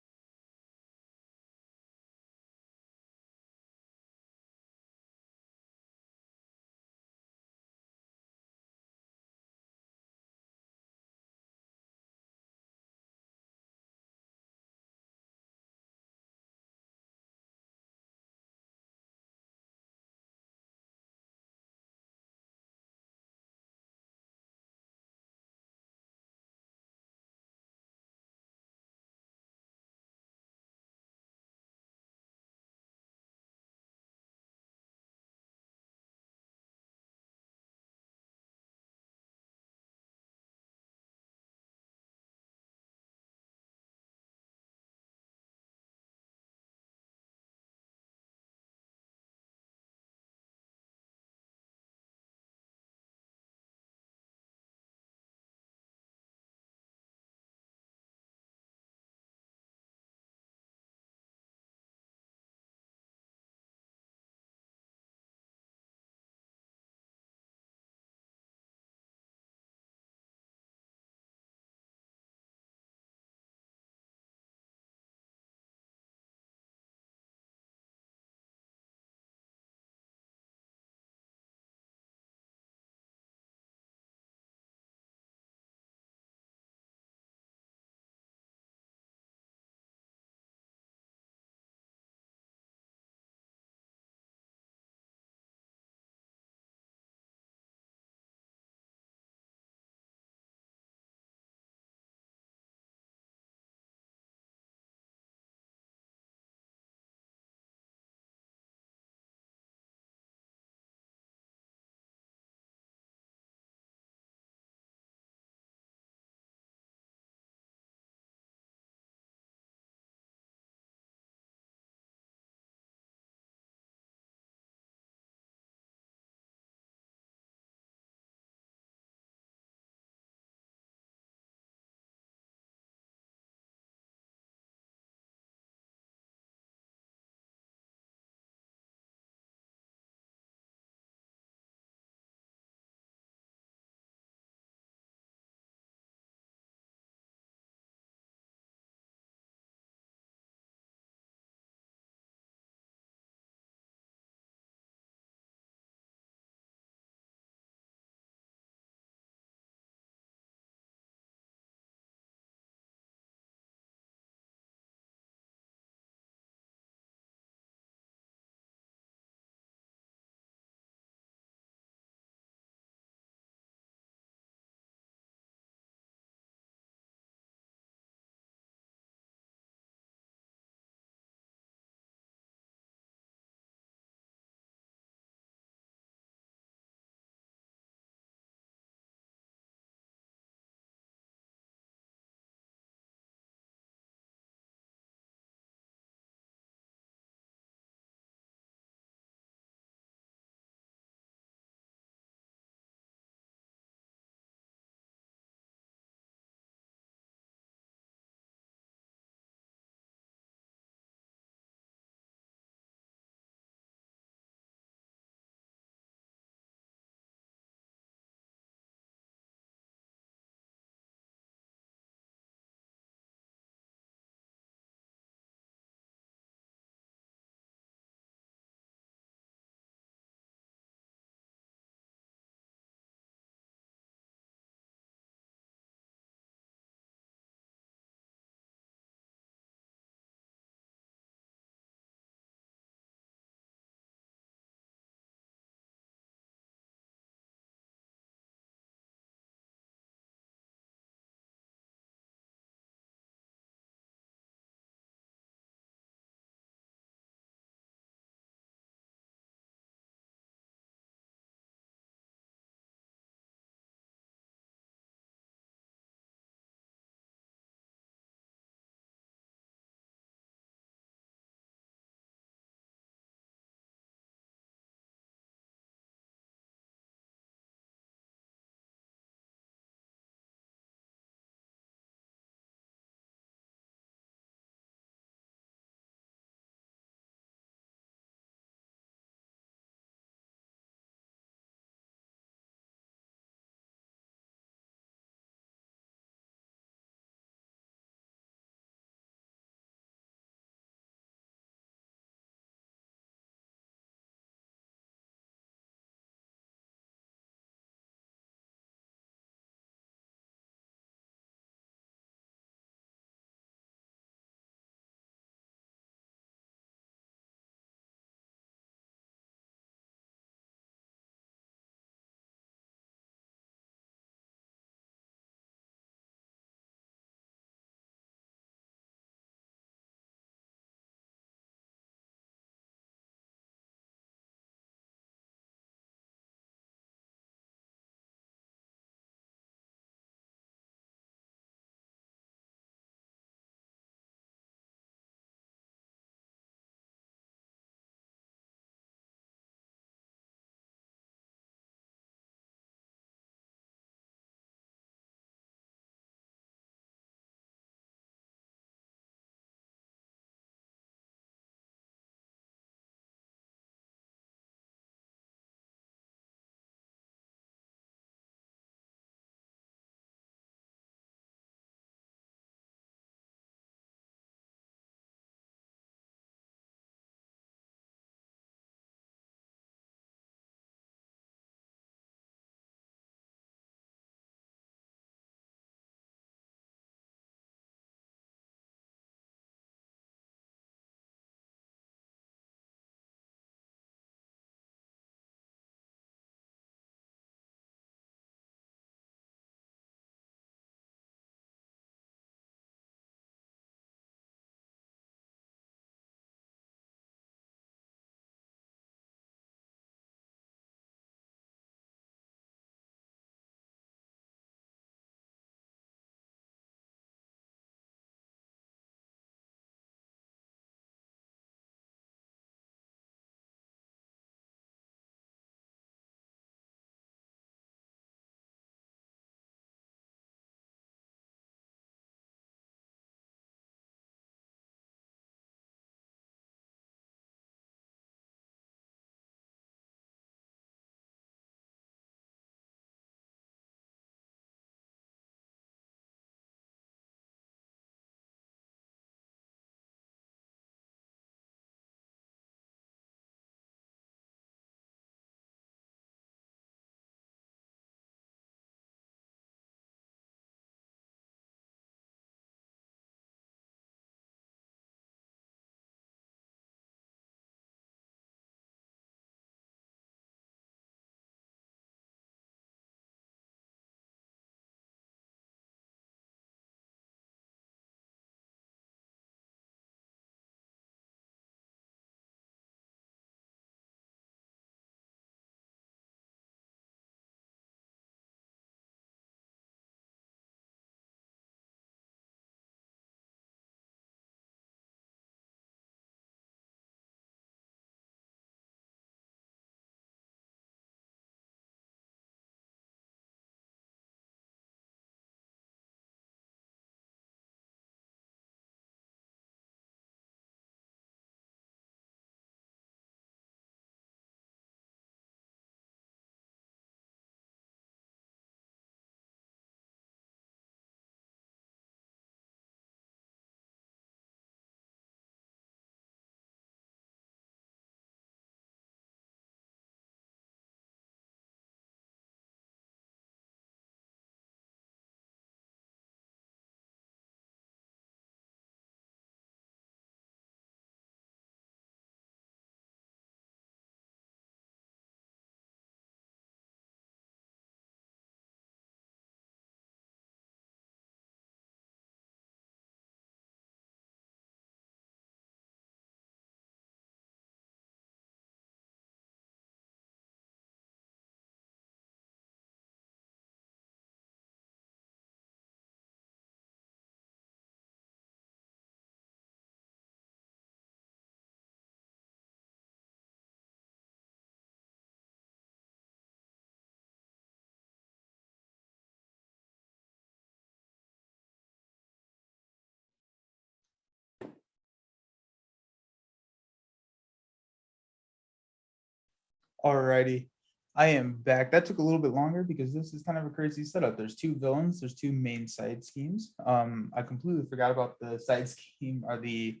Alrighty, I am back. That took a little bit longer because this is kind of a crazy setup. There's two villains, there's two main side schemes. I completely forgot about the side scheme or the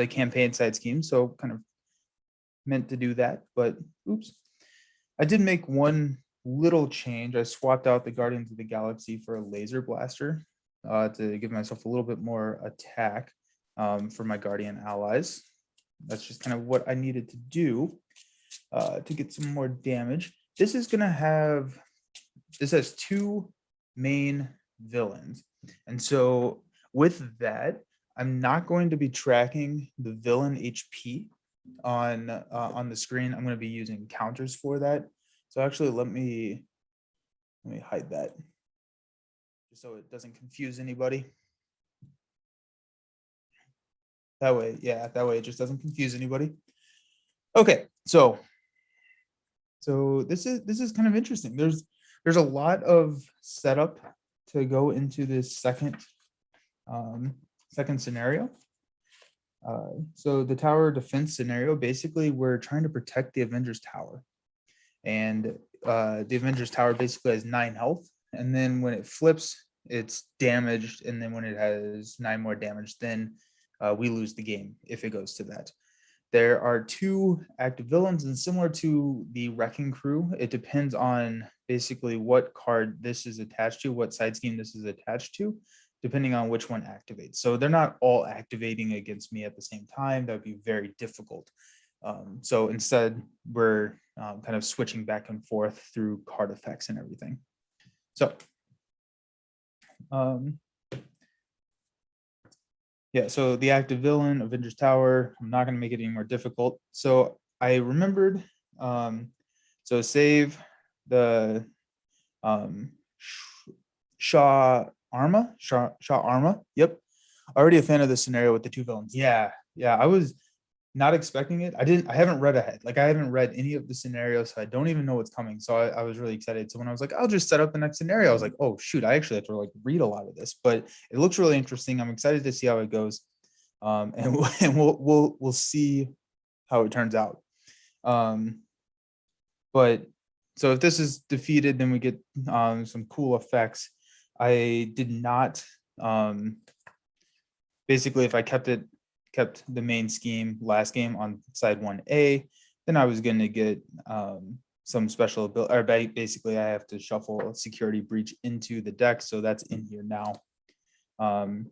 campaign side scheme, so kind of meant to do that, but oops. I did make one little change. I swapped out the Guardians of the Galaxy for a laser blaster to give myself a little bit more attack for my Guardian allies. That's just kind of what I needed to do to get some more damage. This has two main villains. And so with that, I'm not going to be tracking the villain HP on the screen. I'm going to be using counters for that. So actually, let me hide that just so it doesn't confuse anybody. That way it just doesn't confuse anybody. Okay, so this is kind of interesting. There's a lot of setup to go into this second scenario. So the tower defense scenario, basically we're trying to protect the Avengers Tower. And the Avengers Tower basically has 9 health. And then when it flips, it's damaged. And then when it has 9 more damage, then we lose the game if it goes to that. There are 2 active villains, and similar to the Wrecking Crew, it depends on basically what card this is attached to, what side scheme this is attached to, depending on which one activates. So they're not all activating against me at the same time. That would be very difficult. So instead, we're kind of switching back and forth through card effects and everything. So yeah, so the active villain, Avengers Tower, I'm not going to make it any more difficult. So I remembered, so save the Shaw Arma. Yep. Already a fan of this scenario with the 2 villains. Yeah. I was not expecting it. I haven't read ahead. Like I haven't read any of the scenarios, so I don't even know what's coming. So I was really excited. So when I was like, I'll just set up the next scenario, I was like, oh shoot, I actually have to like read a lot of this, but it looks really interesting. I'm excited to see how it goes. And we'll see how it turns out. But so if this is defeated, then we get some cool effects. I did not basically, if I kept the main scheme last game on side 1A, then I was going to get some special ability, or basically I have to shuffle a security breach into the deck, so that's in here now. I'm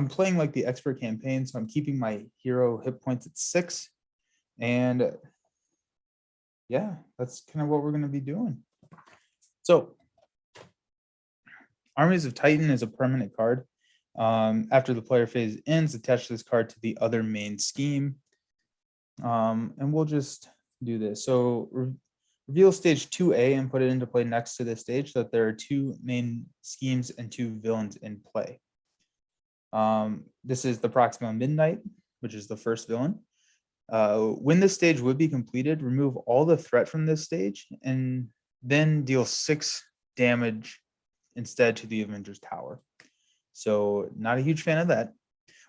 playing like the expert campaign, so I'm keeping my hero hit points at 6, and yeah, that's kind of what we're going to be doing. So Armies of Titan is a permanent card. After the player phase ends, attach this card to the other main scheme. And we'll just do this. So reveal stage 2A and put it into play next to this stage so that there are 2 main schemes and 2 villains in play. This is the Proxima Midnight, which is the first villain. When this stage would be completed, remove all the threat from this stage and then deal 6 damage instead to the Avengers Tower. So not a huge fan of that.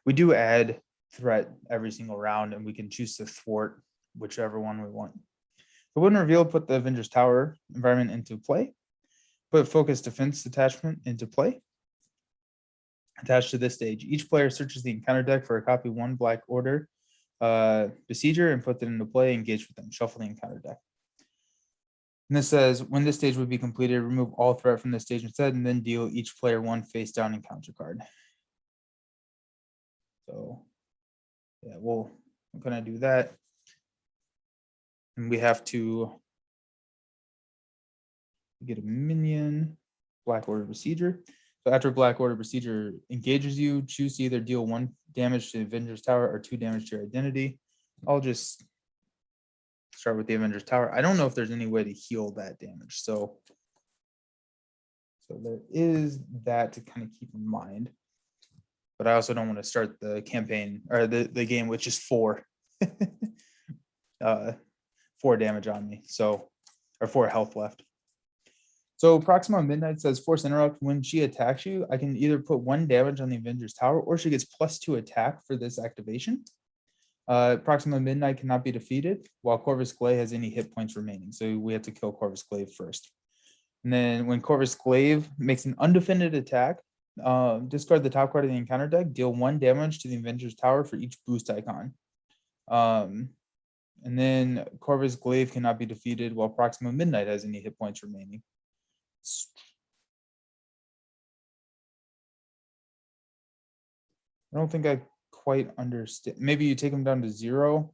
We do add threat every single round, and we can choose to thwart whichever one we want. The when reveal, put the Avengers Tower environment into play. Put focus defense detachment into play. Attached to this stage, each player searches the encounter deck for a copy 1 Black Order Besieger and puts it into play. Engage with them. Shuffle the encounter deck. And this says, when this stage would be completed, remove all threat from this stage instead, and then deal each player 1 face down encounter card. So, yeah, we're going to do that. And we have to get a minion, Black Order Besieger. So after Black Order Besieger engages you, choose to either deal 1 damage to the Avengers Tower or 2 damage to your identity. I'll just start with the Avengers Tower. I don't know if there's any way to heal that damage. So there is that to kind of keep in mind. But I also don't want to start the campaign or the game with just 4 4 damage on me. So, or 4 health left. So Proxima Midnight says force interrupt. When she attacks you, I can either put 1 damage on the Avengers Tower, or she gets +2 attack for this activation. Proxima Midnight cannot be defeated, while Corvus Glaive has any hit points remaining. So we have to kill Corvus Glaive first. And then when Corvus Glaive makes an undefended attack, discard the top card of the encounter deck, deal 1 damage to the Avenger's Tower for each boost icon. And then Corvus Glaive cannot be defeated while Proxima Midnight has any hit points remaining. I don't think I quite understand. Maybe you take them down to 0.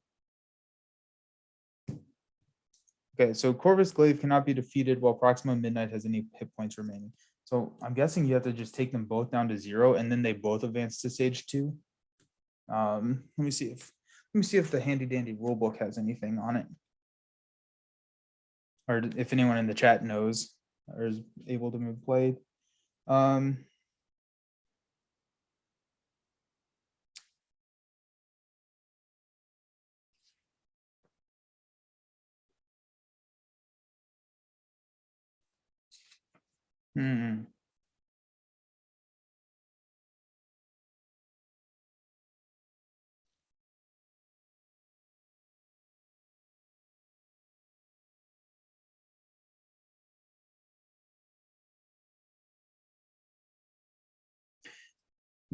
Okay, so Corvus Glaive cannot be defeated while Proxima Midnight has any hit points remaining. So I'm guessing you have to just take them both down to 0, and then they both advance to stage 2. Let me see if the handy dandy rulebook has anything on it, or if anyone in the chat knows or is able to move played.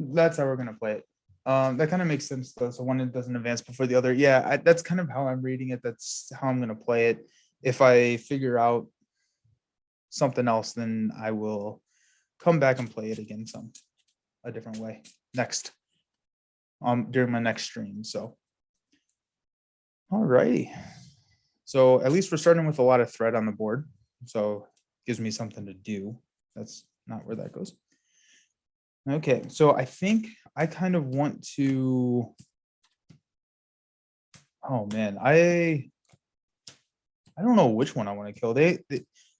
That's how we're gonna play it. That kind of makes sense though. So one doesn't advance before the other. Yeah, that's kind of how I'm reading it. That's how I'm gonna play it. If I figure out something else, then I will come back and play it again a different way next during my next stream. So all righty. So at least we're starting with a lot of threat on the board. So it gives me something to do. That's not where that goes. Okay, so I think I kind of want to. Oh man, I don't know which one I want to kill.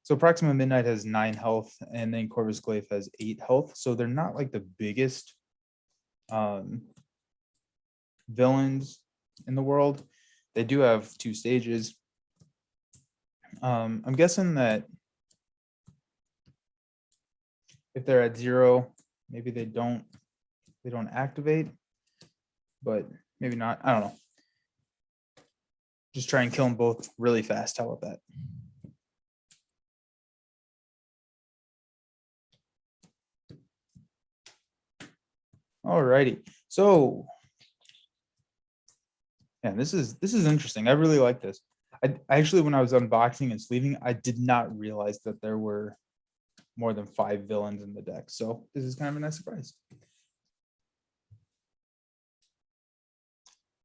So Proxima Midnight has 9 health, and then Corvus Glaive has 8 health. So they're not like the biggest villains in the world. They do have 2 stages. I'm guessing that if they're at 0, maybe they don't activate, but maybe not. I don't know. Just try and kill them both really fast. How about that? All righty. So, yeah, this is interesting. I really like this. I actually, when I was unboxing and sleeving, I did not realize that there were more than 5 villains in the deck. So this is kind of a nice surprise.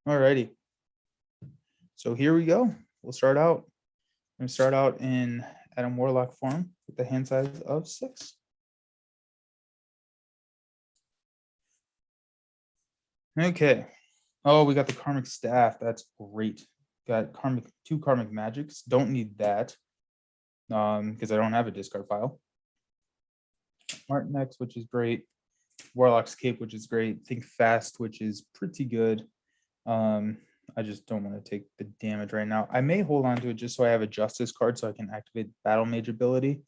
All righty. So here we go. We'll start out. I'm going to start out in Adam Warlock form with the hand size of 6. Okay. Oh, we got the Karmic Staff. That's great. Got 2 Karmic Magics. Don't need that because I don't have a discard pile. Martinex, which is great. Warlock's Cape, which is great. Think Fast, which is pretty good. I just don't want to take the damage right now. I may hold on to it just so I have a Justice card so I can activate Battle Mage ability,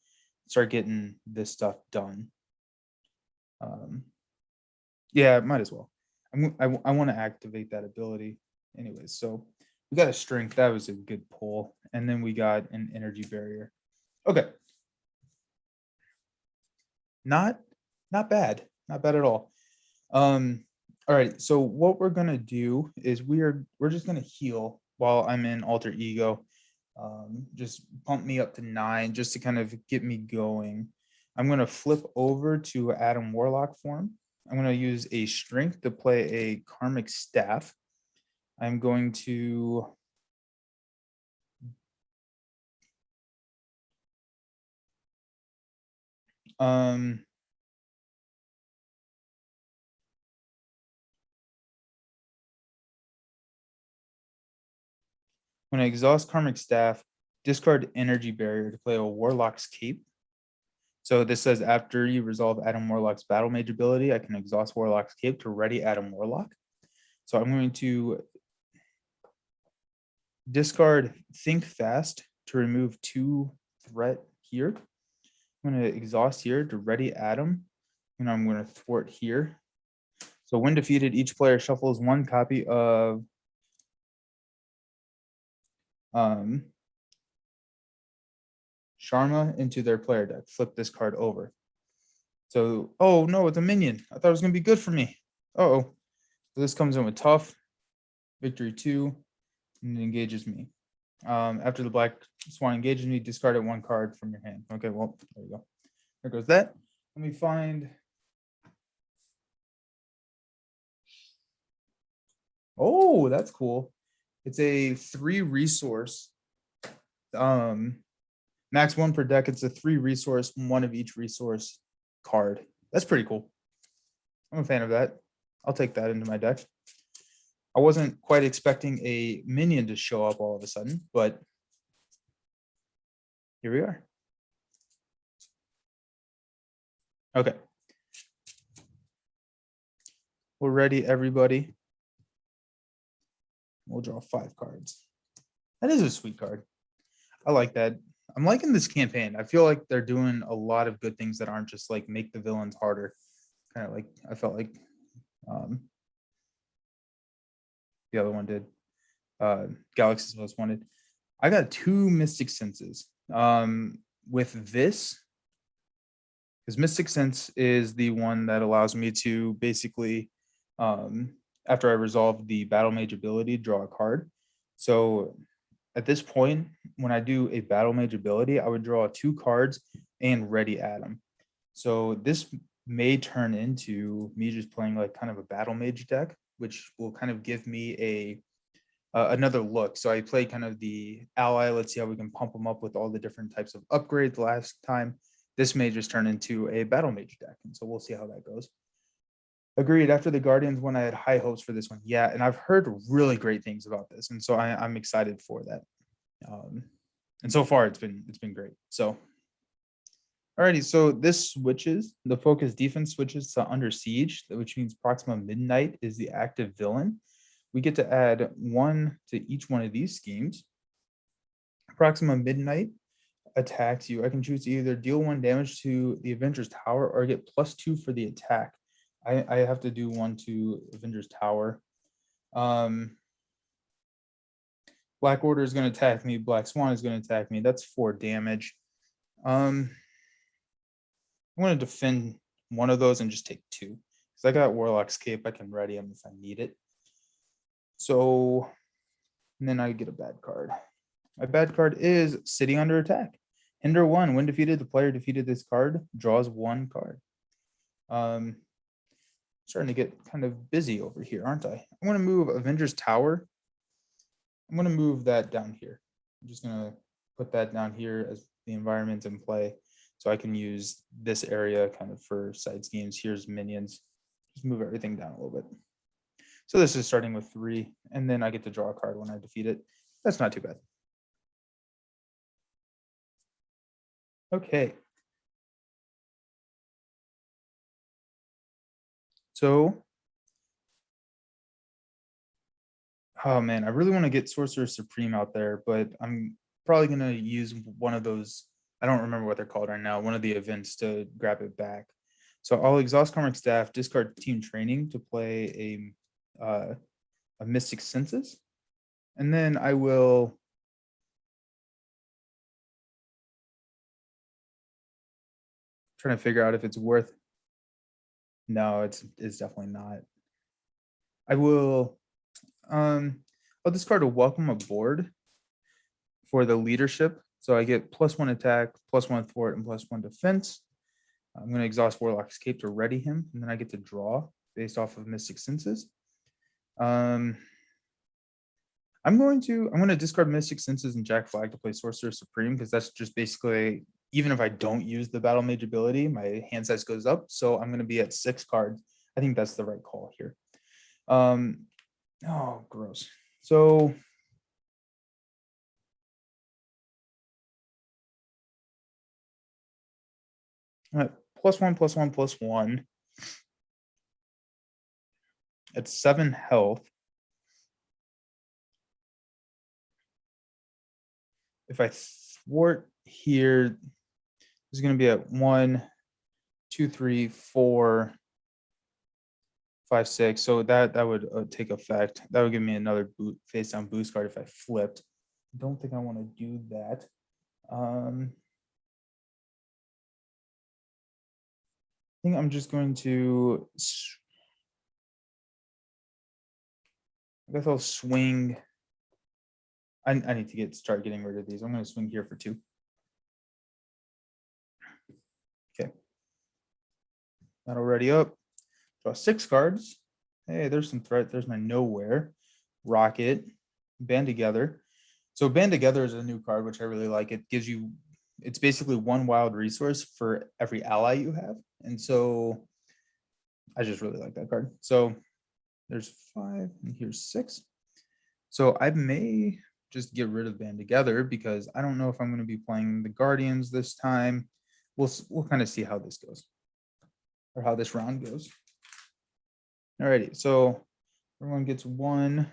start getting this stuff done. Yeah, might as well. I want to activate that ability anyways. So we got a Strength. That was a good pull. And then we got an Energy Barrier. Okay. Not bad. Not bad at all. All right, so what we're gonna do is we're just gonna heal while I'm in Alter Ego. Just pump me up to 9 just to kind of get me going. I'm gonna flip over to Adam Warlock form. I'm gonna use a Strength to play a Karmic Staff. I'm going to when I exhaust Karmic Staff, discard Energy Barrier to play a Warlock's Cape. So this says after you resolve Adam Warlock's Battle Mage ability, I can exhaust Warlock's Cape to ready Adam Warlock. So I'm going to discard Think Fast to remove 2 threat here. I'm going to exhaust here to ready Adam, and I'm going to thwart here. So when defeated, each player shuffles 1 copy of Sharma into their player deck. Flip this card over. So, oh no, it's a minion. I thought it was going to be good for me. Uh-oh. So this comes in with tough, victory 2, and it engages me. After the black swan engages me, discard it 1 card from your hand. Okay, well, there you go. There goes that. Let me find. Oh, that's cool. It's a 3 resource. Max 1 per deck. It's a 3 resource, 1 of each resource card. That's pretty cool. I'm a fan of that. I'll take that into my deck. I wasn't quite expecting a minion to show up all of a sudden, but here we are. Okay. We're ready, everybody. We'll draw 5 cards. That is a sweet card. I like that. I'm liking this campaign. I feel like they're doing a lot of good things that aren't just like make the villains harder. Kind of like I felt like the other one did. Galaxy's Most Wanted. I got 2 Mystic Senses. With this, because Mystic Sense is the one that allows me to basically, after I resolve the Battle Mage ability, draw a card. So at this point, when I do a Battle Mage ability, I would draw 2 cards and ready at them. So this may turn into me just playing like kind of a Battle Mage deck, which will kind of give me another look. So I play kind of the ally. Let's see how we can pump them up with all the different types of upgrades last time. This may just turn into a Battle Mage deck. And so we'll see how that goes. Agreed. After the Guardians one, I had high hopes for this one. Yeah, and I've heard really great things about this. And so I'm excited for that. And so far it's been great. So alrighty, so this switches, the focus defense switches to Under Siege, which means Proxima Midnight is the active villain. We get to add 1 to each one of these schemes. Proxima Midnight attacks you. I can choose to either deal 1 damage to the Avengers Tower or get +2 for the attack. I have to do 1 to Avengers Tower. Black Order is going to attack me. Black Swan is going to attack me. That's 4 damage. I'm going to defend 1 of those and just take 2. Because I got Warlock's Cape. I can ready him if I need it. So, and then I get a bad card. My bad card is City Under Attack. Hinder 1. When defeated, the player defeated this card draws 1 card. Starting to get kind of busy over here, aren't I? I'm going to move Avengers Tower. I'm going to move that down here. I'm just going to put that down here as the environment's in play. So I can use this area kind of for side schemes. Here's minions. Just move everything down a little bit. So this is starting with 3, and then I get to draw a card when I defeat it. That's not too bad. Okay. So, oh man, I really want to get Sorcerer Supreme out there, but I'm probably going to use one of those. I don't remember what they're called right now. One of the events to grab it back. So I'll exhaust Karmic Staff, discard Team Training to play a Mystic Senses, and then I will trying to figure out if it's worth. No, it's definitely not. I will. I'll discard a Welcome Aboard for the leadership, so I get +1 attack, +1 thwart, and +1 defense. I'm going to exhaust Warlock's Cape to ready him, and then I get to draw based off of Mystic Senses. I'm going to discard Mystic Senses and Jack Flag to play Sorcerer Supreme, because that's just basically, even if I don't use the Battle Mage ability, my hand size goes up. So I'm going to be at 6 cards. I think that's the right call here. Oh, gross. So +1/+1/+1. At 7 health. If I thwart here, this is going to be at 1, 2, 3, 4, 5, 6. So that would take effect. That would give me another face down boost card if I flipped. don't think I want to do that. I think I'm just going to, I guess I'll swing. I need to start getting rid of these. I'm going to swing here for 2. Okay. That already up. Draw 6 cards. Hey, there's some threat. There's my Nowhere, Rocket, Band Together. So Band Together is a new card, which I really like. It gives you, it's basically 1 wild resource for every ally you have. And so I just really like that card. So there's 5 and here's 6. So I may just get rid of Band Together because I don't know if I'm going to be playing the Guardians this time. We'll kind of see how this goes, or how this round goes. Alrighty, so everyone gets 1.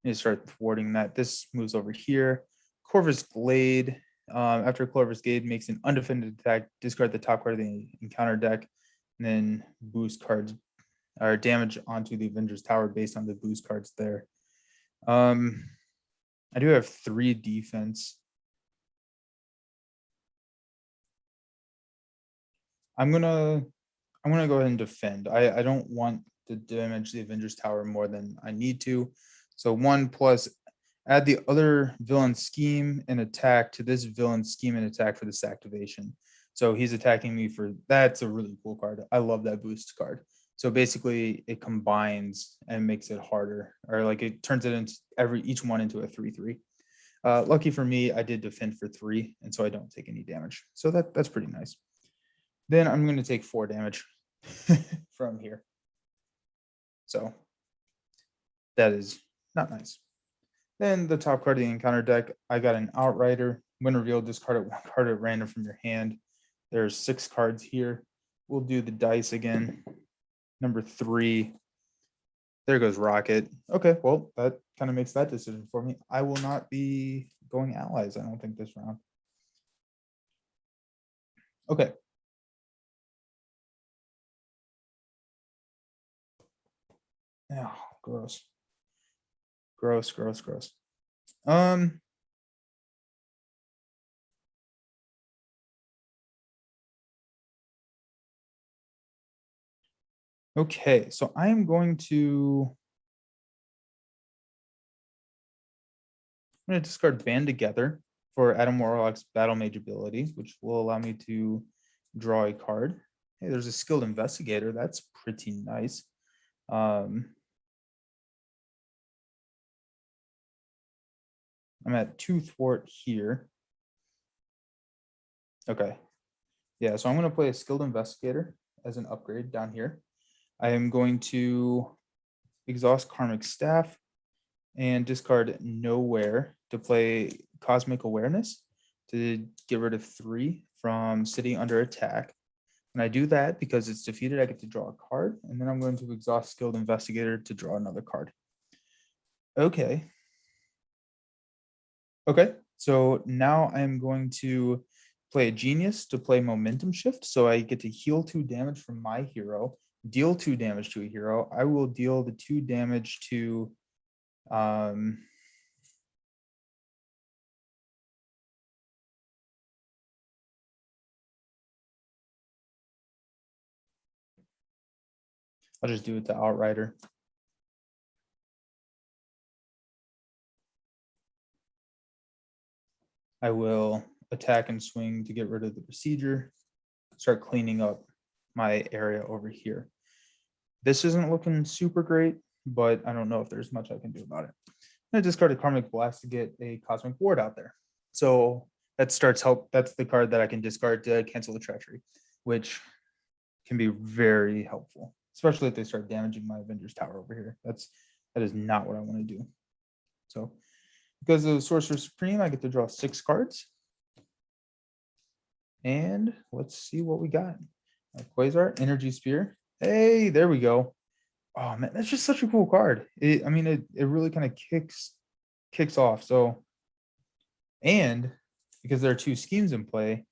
You start thwarting that. This moves over here. Corvus Glade. After Corvus Glade makes an undefended attack, discard the top card of the encounter deck, and then boost cards or damage onto the Avengers Tower based on the boost cards there. I do have 3 defense. I'm gonna go ahead and defend. I don't want to damage the Avengers Tower more than I need to. So 1 plus, add the other villain scheme and attack to this villain scheme and attack for this activation. So he's attacking me for, that's a really cool card. I love that boost card. So basically it combines and makes it harder, or like it turns it into each one into a 3/3. Lucky for me, I did defend for 3, and so I don't take any damage. So that's pretty nice. Then I'm going to take 4 damage from here. So that is not nice. Then the top card of the encounter deck, I got an Outrider. When revealed, discard 1 card at random from your hand. There's 6 cards here. We'll do the dice again. Number 3. There goes Rocket. Okay, well, that kind of makes that decision for me. I will not be going allies, I don't think, this round. Okay. Oh, gross. Gross. Okay, so I am going to, I'm going to discard Band Together for Adam Warlock's Battle Mage ability, which will allow me to draw a card. Hey, there's a Skilled Investigator. That's pretty nice. I'm at 2 thwart here. Okay. Yeah, so I'm going to play a Skilled Investigator as an upgrade down here. I am going to exhaust Karmic Staff and discard Nowhere to play Cosmic Awareness to get rid of 3 from sitting under attack. And I do that because it's defeated, I get to draw a card, and then I'm going to exhaust Skilled Investigator to draw another card. Okay. Okay, so now I'm going to play a Genius to play Momentum Shift. So I get to heal 2 damage from my hero, deal 2 damage to a hero. I will deal the 2 damage to I'll just do it to Outrider. I will attack and swing to get rid of the procedure, start cleaning up my area over here. This isn't looking super great, but I don't know if there's much I can do about it. I discard a Karmic Blast to get a Cosmic Ward out there. So that starts help. That's the card that I can discard to cancel the treachery, which can be very helpful, especially if they start damaging my Avengers Tower over here. That is not what I want to do. So because of Sorcerer Supreme, I get to draw 6 cards. And let's see what we got. Quasar, Energy Spear. Hey, there we go. Oh man, that's just such a cool card. It really kind of kicks off. So, and because there are 2 schemes in play,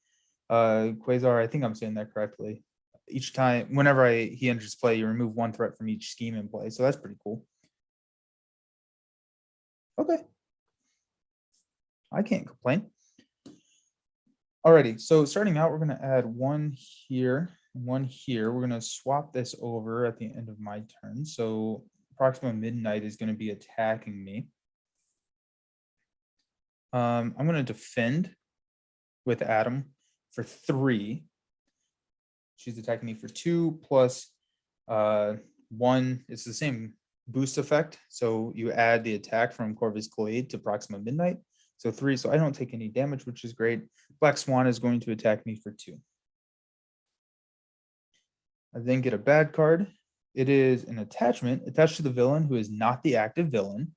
Quasar, I think I'm saying that correctly. Each time, whenever he enters play, you remove 1 threat from each scheme in play. So that's pretty cool. Okay. I can't complain. Alrighty, so starting out, we're going to add one here, one here. We're going to swap this over at the end of my turn. So Proxima Midnight is going to be attacking me. I'm going to defend with Adam for 3. She's attacking me for 2 plus 1. It's the same boost effect. So you add the attack from Corvus Glade to Proxima Midnight. So 3. So I don't take any damage, which is great. Black Swan is going to attack me for 2. I then get a bad card. It is an attachment attached to the villain who is not the active villain.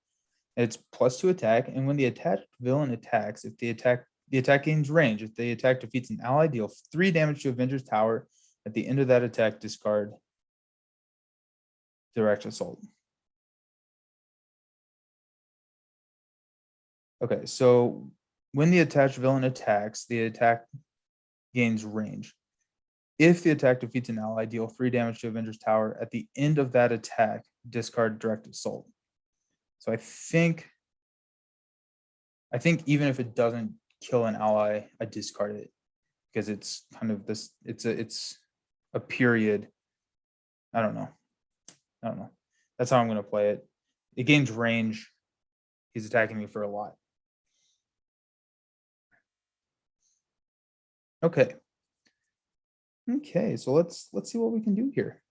It's +2 attack, and when the attached villain attacks, if the attack gains range. If the attack defeats an ally, deal 3 damage to Avenger's Tower. At the end of that attack, discard Direct Assault. Okay, so when the attached villain attacks, the attack gains range. If the attack defeats an ally, deal 3 damage to Avenger's Tower. At the end of that attack, discard Direct Assault. So I think even if it doesn't kill an ally, I discard it because it's kind of this. It's a period. I don't know. That's how I'm going to play it. It gains range. He's attacking me for a lot. Okay. Okay, so let's see what we can do here.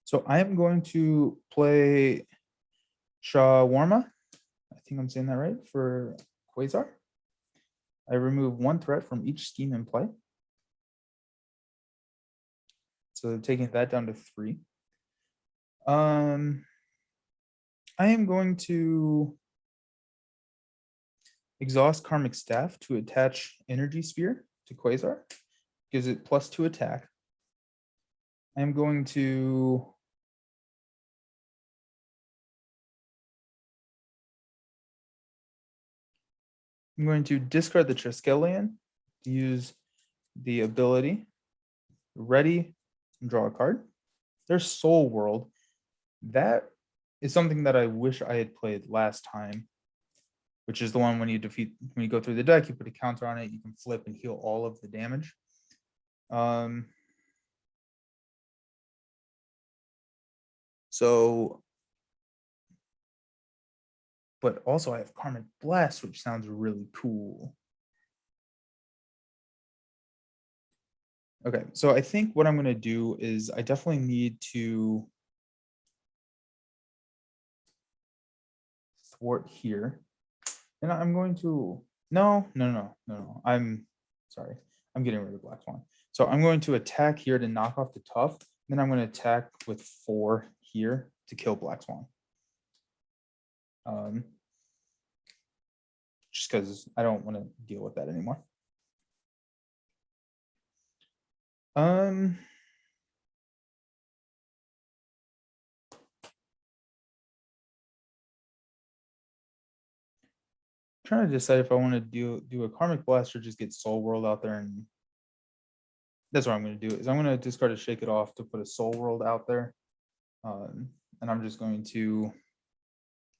So I am going to play Shawarma. I think I'm saying that right, for Quasar. I remove 1 threat from each scheme in play. So taking that down to 3. I am going to exhaust Karmic Staff to attach Energy Spear to Quasar. Gives it +2 attack. I'm going to discard the Triskelion, use the ability Ready and draw a card. There's Soul World. That is something that I wish I had played last time, which is the one when you go through the deck, you put a counter on it, you can flip and heal all of the damage. But also I have Karmic Blast, which sounds really cool. Okay, so I think what I'm going to do is I definitely need to thwart here. And I'm going to, no. I'm sorry. I'm getting rid of Black Swan. So I'm going to attack here to knock off the tough. Then I'm going to attack with 4 here to kill Black Swan. Just because I don't want to deal with that anymore. Trying to decide if I want to do a Karmic Blast or just get Soul World out there, and that's what I'm going to do. Is I'm going to discard a Shake It Off to put a Soul World out there, and I'm just going to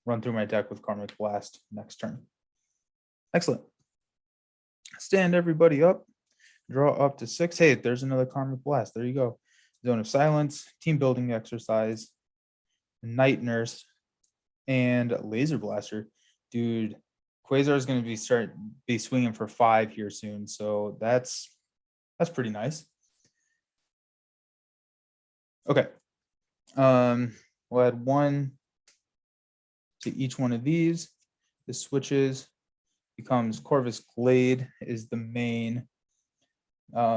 run through my deck with Karmic Blast next turn. Excellent. Stand everybody up. Draw up to 6. Hey, there's another Karmic Blast. There you go. Zone of Silence, Team Building Exercise, Night Nurse, and Laser Blaster. Dude, Quasar is going to be swinging for 5 here soon, so that's pretty nice. Okay, we'll add 1 to each one of these. The switches becomes Corvus Glade is the main.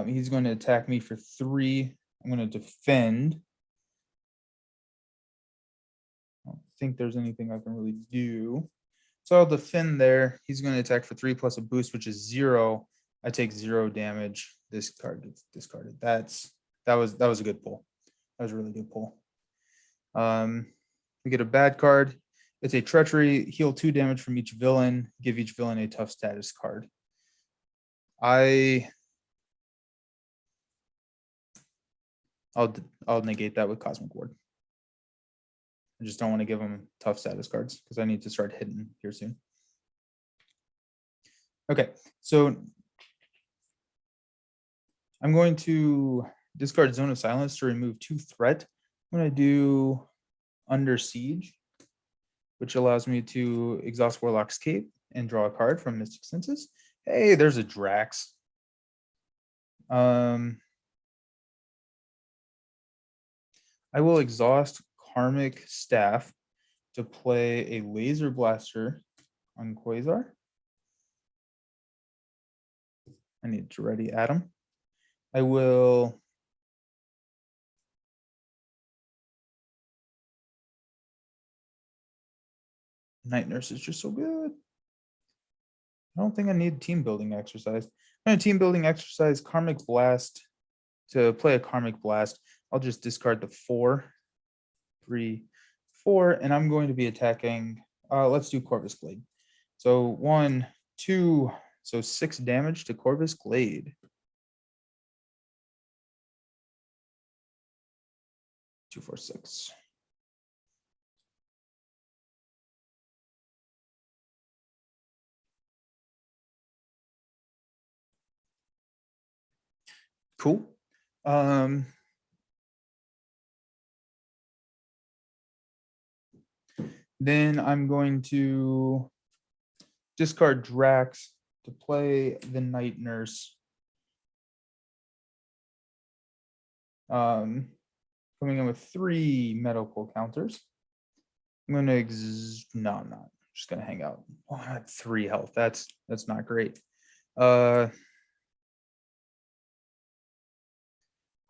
He's going to attack me for 3. I'm going to defend. I don't think there's anything I can really do. So I'll defend there. He's going to attack for 3 plus a boost, which is 0. I take 0 damage. This card gets discarded. That was a good pull. That was a really good pull. We get a bad card. It's a treachery. Heal 2 damage from each villain. Give each villain a tough status card. I'll negate that with Cosmic Ward. I just don't want to give him tough status cards because I need to start hitting here soon. Okay, so I'm going to discard Zone of Silence to remove 2 threat. I'm going to do Under Siege, which allows me to exhaust Warlock's Cape and draw a card from Mystic Senses. Hey, there's a Drax. I will exhaust Karmic Staff to play a Laser Blaster on Quasar. I need to ready Adam. I will Night Nurse is just so good. I don't think I need team building exercise. I'm going to team building exercise Karmic Blast to play a Karmic Blast. I'll just discard the 4, 3, 4, and I'm going to be attacking. Let's do Corvus Glade. So 1, 2, so 6 damage to Corvus Glade. 2, 4, 6. Cool. Then I'm going to discard Drax to play the Night Nurse. Coming in with 3 medical counters. I'm going to no, I'm not. I'm just going to hang out. Oh, I had 3 health. That's not great.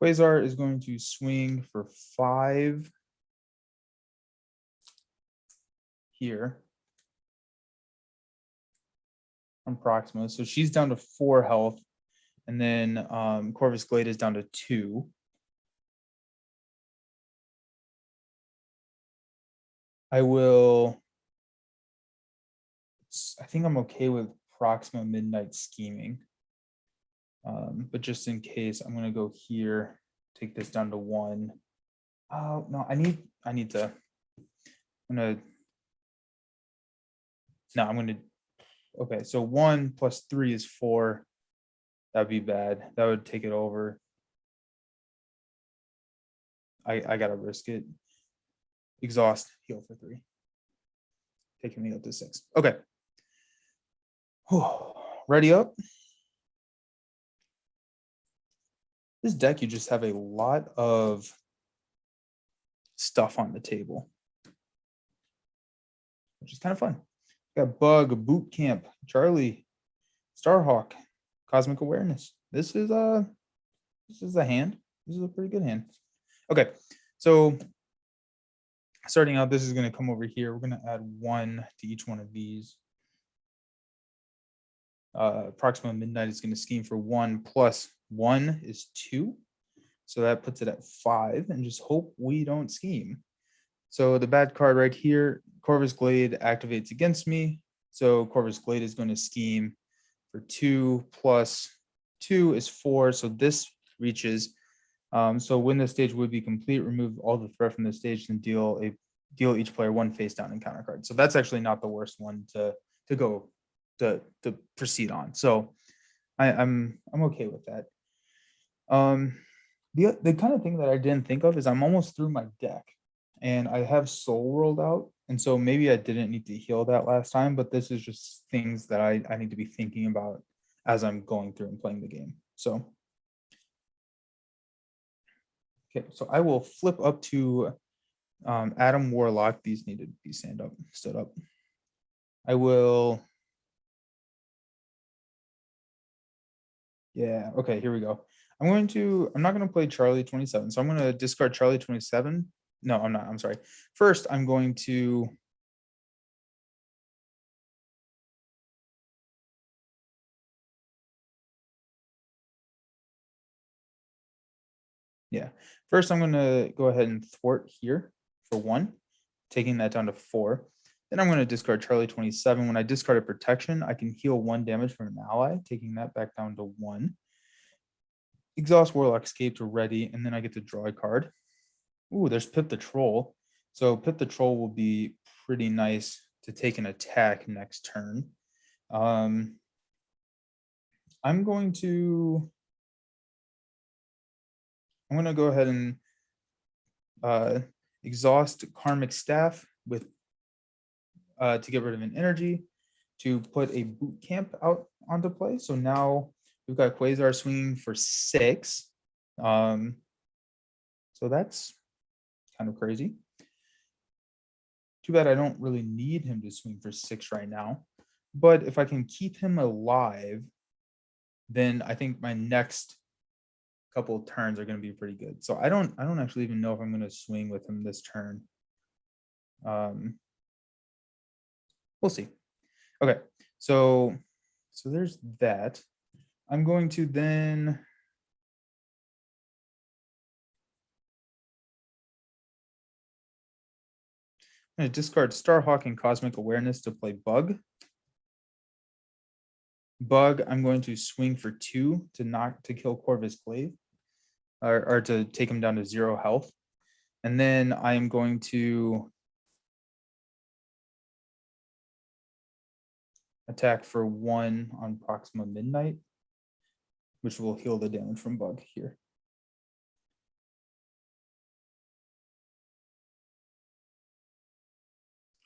Quasar is going to swing for 5 here from Proxima. So she's down to 4 health. And then Corvus Glade is down to 2. I think I'm okay with Proxima Midnight Scheming. But just in case, I'm going to go here, take this down to 1. Oh, no, I'm going to, okay, so 1 plus 3 is 4. That'd be bad. That would take it over. I got to risk it. Exhaust, heal for 3. Taking me up to 6. Okay. Ready up. This deck, you just have a lot of stuff on the table, which is kind of fun. Got Bug, Boot Camp, Charlie, Starhawk, Cosmic Awareness. This is a hand. This is a pretty good hand. Okay, so starting out, this is going to come over here. We're going to add 1 to each one of these. Proxima Midnight is going to scheme for 1 plus 1 is 2. So that puts it at 5, and just hope we don't scheme. So the bad card right here, Corvus Glade activates against me. So Corvus Glade is going to scheme for 2 plus 2 is 4. So this reaches. So when the stage would be complete, remove all the threat from the stage and deal each player 1 face down encounter card. So that's actually not the worst one to proceed on. So I'm okay with that. The kind of thing that I didn't think of is I'm almost through my deck and I have Soul World out. And so maybe I didn't need to heal that last time, but this is just things that I need to be thinking about as I'm going through and playing the game. So, okay, so I will flip up to Adam Warlock. These need to be stood up. I will. Yeah, okay, here we go. I'm not going to play Charlie 27. So I'm going to discard Charlie 27. No, I'm not. I'm sorry. First, I'm going to. Yeah. First, I'm going to go ahead and thwart here for 1, taking that down to 4. Then I'm going to discard Charlie 27. When I discard a protection, I can heal 1 damage from an ally, taking that back down to 1. exhaust Warlock escape to ready, and then I get to draw a card. Ooh, there's Pip the Troll. So Pip the Troll will be pretty nice to take an attack next turn. I'm going to go ahead and exhaust Karmic Staff with to get rid of an energy to put a boot camp out onto play. So now we've got Quasar swinging for 6. So that's kind of crazy. Too bad I don't really need him to swing for 6 right now. But if I can keep him alive, then I think my next couple of turns are going to be pretty good. So I don't actually even know if I'm going to swing with him this turn. We'll see. Okay, so there's that. I'm going to then I'm going to discard Starhawk and Cosmic Awareness to play Bug. Bug, I'm going to swing for 2 to kill Corvus Glaive, or to take him down to 0 health. And then I am going to attack for 1 on Proxima Midnight, which will heal the damage from Bug here.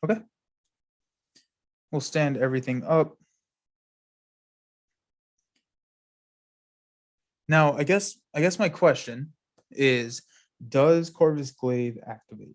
Okay. We'll stand everything up. Now, I guess my question is, does Corvus Glaive activate?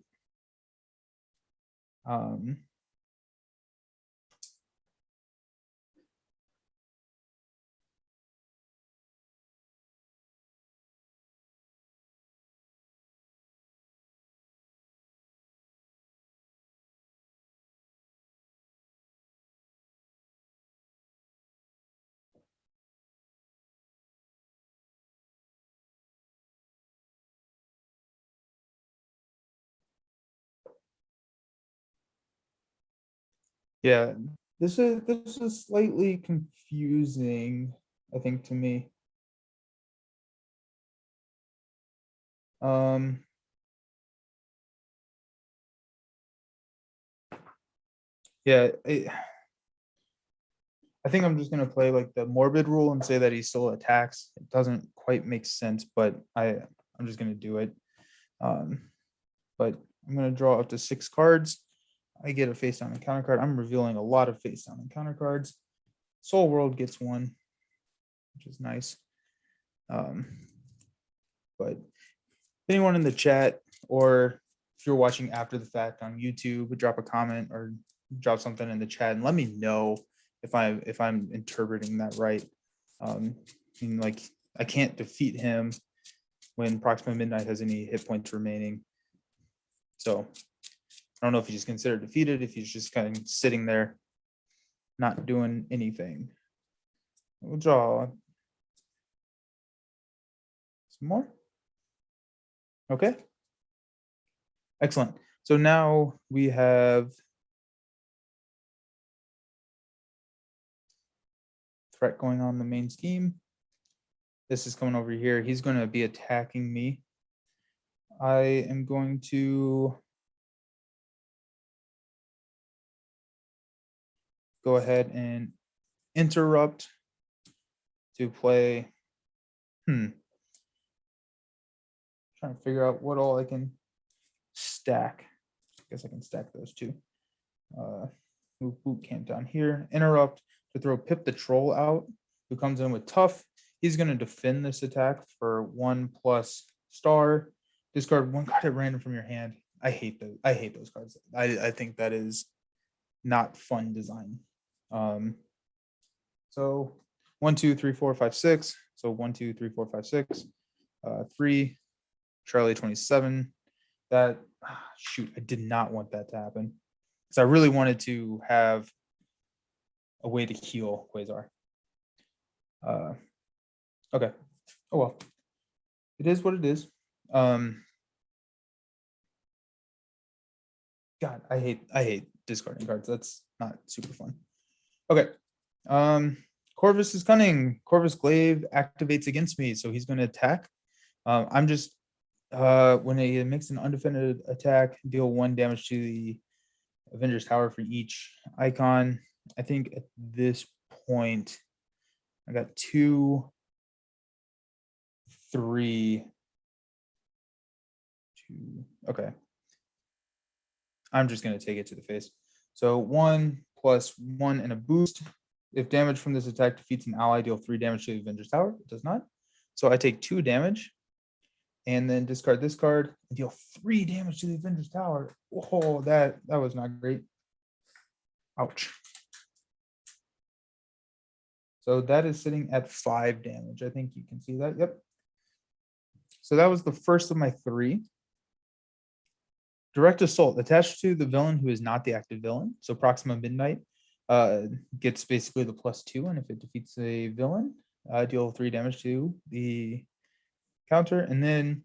Yeah, this is slightly confusing, I think, to me. Yeah, I think I'm just gonna play like the morbid rule and say that he still attacks. It doesn't quite make sense, but I'm just gonna do it. But I'm gonna draw up to 6 cards. I get a face down encounter card. I'm revealing a lot of face down encounter cards. Soul World gets 1, which is nice. But anyone in the chat, or if you're watching after the fact on YouTube, drop a comment or drop something in the chat and let me know if I'm interpreting that right. Like, I can't defeat him when Proxima Midnight has any hit points remaining. So I don't know if he's considered defeated, if he's just kind of sitting there not doing anything. We'll draw some more. Okay. Excellent. So now we have threat going on in the main scheme. This is coming over here. He's going to be attacking me. I am going to go ahead and interrupt to play. Trying to figure out what all I can stack. I guess I can stack those two. Move boot camp down here. Interrupt to throw Pip the Troll out, who comes in with tough. He's going to defend this attack for 1+ star. Discard 1 card at random from your hand. I hate those cards. I think that is not fun design. So 1, 2, 3, 4, 5, 6. So 1, 2, 3, 4, 5, 6. 3, Charlie 27. That, shoot, I did not want that to happen, because I really wanted to have a way to heal Quasar. Okay. Oh well. It is what it is. God, I hate discarding cards. That's not super fun. Okay. Corvus is cunning. Corvus Glaive activates against me, so he's going to attack. I'm just when it makes an undefended attack, deal 1 damage to the Avengers Tower for each icon. I think at this point, I got 2, 3, 2. Okay. I'm just going to take it to the face. So 1 + 1 and a boost. If damage from this attack defeats an ally, deal 3 damage to the Avengers Tower. It does not. So I take 2 damage and then discard this card and deal 3 damage to the Avengers Tower. Oh, that was not great. Ouch. So that is sitting at 5 damage. I think you can see that. Yep. So that was the first of my 3. Direct Assault attached to the villain who is not the active villain. So Proxima Midnight gets basically the +2, and if it defeats a villain, deal 3 damage to the counter. And then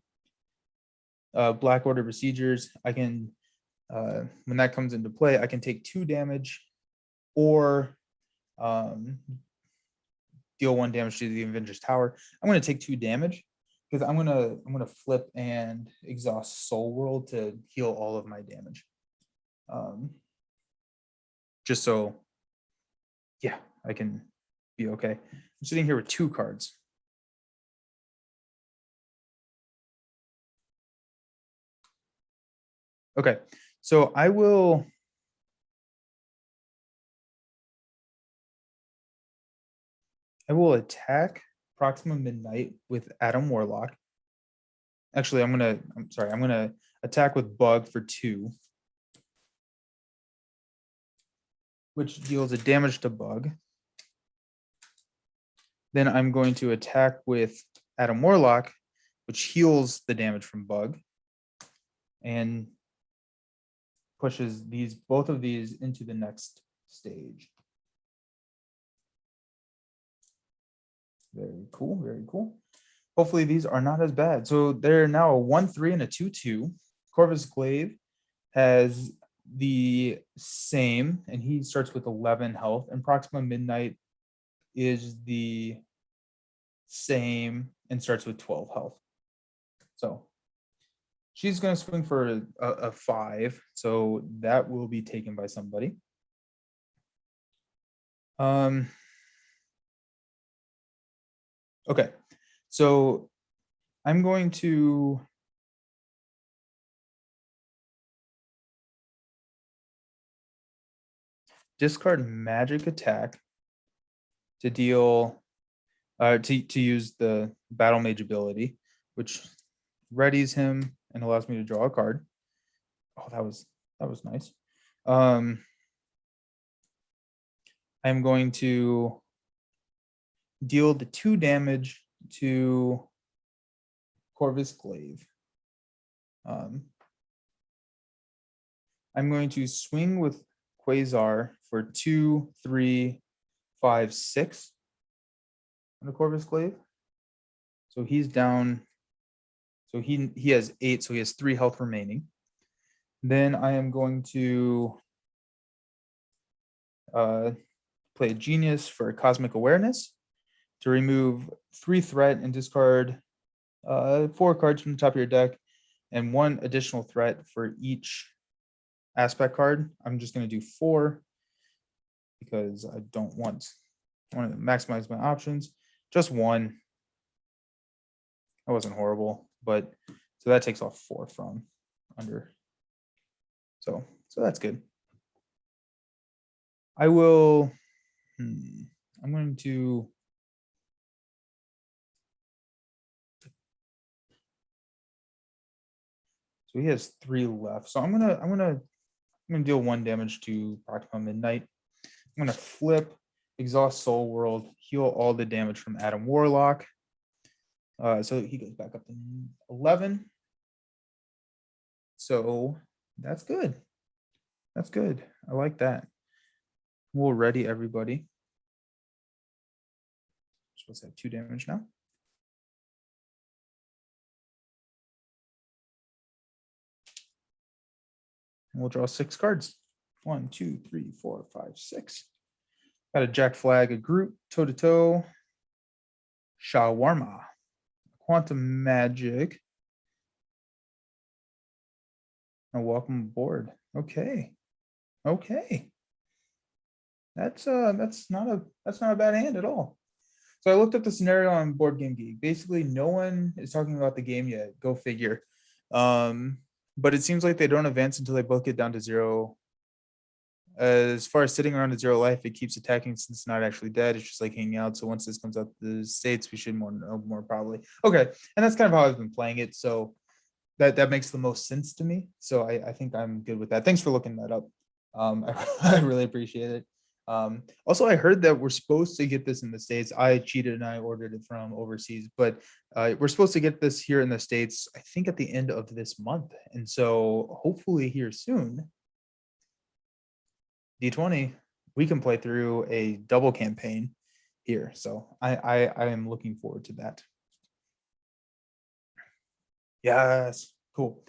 Black Order Besiegers, I can when that comes into play, I can take 2 damage or deal 1 damage to the Avengers Tower. I'm going to take 2 damage because I'm gonna flip and exhaust Soul World to heal all of my damage. Just so, yeah, I can be okay. I'm sitting here with 2 cards. Okay, so I will attack Proxima Midnight with Adam Warlock. Actually, I'm gonna attack with Bug for 2, which deals a damage to Bug. Then I'm going to attack with Adam Warlock, which heals the damage from Bug and pushes both of these into the next stage. Very cool, very cool. Hopefully these are not as bad. So they're now a 1-3 and a 2-2. Corvus Glaive has the same, and he starts with 11 health, and Proxima Midnight is the same and starts with 12 health. So she's going to swing for a 5, so that will be taken by somebody. Okay, so I'm going to discard Magic Attack to deal to use the Battle Mage ability, which readies him and allows me to draw a card. Oh, that was nice. I'm going to deal the 2 damage to Corvus Glaive. I'm going to swing with Quasar for 2, 3, 5, 6 on the Corvus Glaive. So he's down. So he has 8, so he has 3 health remaining. Then I am going to play a Genius for Cosmic Awareness to remove 3 threat and discard 4 cards from the top of your deck and 1 additional threat for each aspect card. I'm just going to do 4 because I want to maximize my options. Just 1. That wasn't horrible, but so that takes off 4 from under. So that's good. I will. I'm going to. So he has 3 left. So I'm gonna deal 1 damage to Proxima Midnight. I'm gonna flip, exhaust Soul World, heal all the damage from Adam Warlock. So he goes back up to 11. So that's good. That's good. I like that. We'll ready everybody. We're supposed to have 2 damage now. And we'll draw 6 cards. 1, 2, 3, 4, 5, 6. Got a Jack Flag, a Groot, toe to toe, Shawarma, Quantum Magic. And welcome aboard. Okay. Okay. That's not a bad hand at all. So I looked up the scenario on Board Game Geek. Basically, no one is talking about the game yet. Go figure. But it seems like they don't advance until they both get down to 0. As far as sitting around at 0 life, it keeps attacking since it's not actually dead. It's just like hanging out. So once this comes up to the States, we should know more probably. Okay, and that's kind of how I've been playing it. So that makes the most sense to me. So I think I'm good with that. Thanks for looking that up. I really appreciate it. Also, I heard that we're supposed to get this in the States. I cheated and I ordered it from overseas, but we're supposed to get this here in the States, I think at the end of this month. And so hopefully here soon, D20, we can play through a double campaign here. So I am looking forward to that. Yes, cool.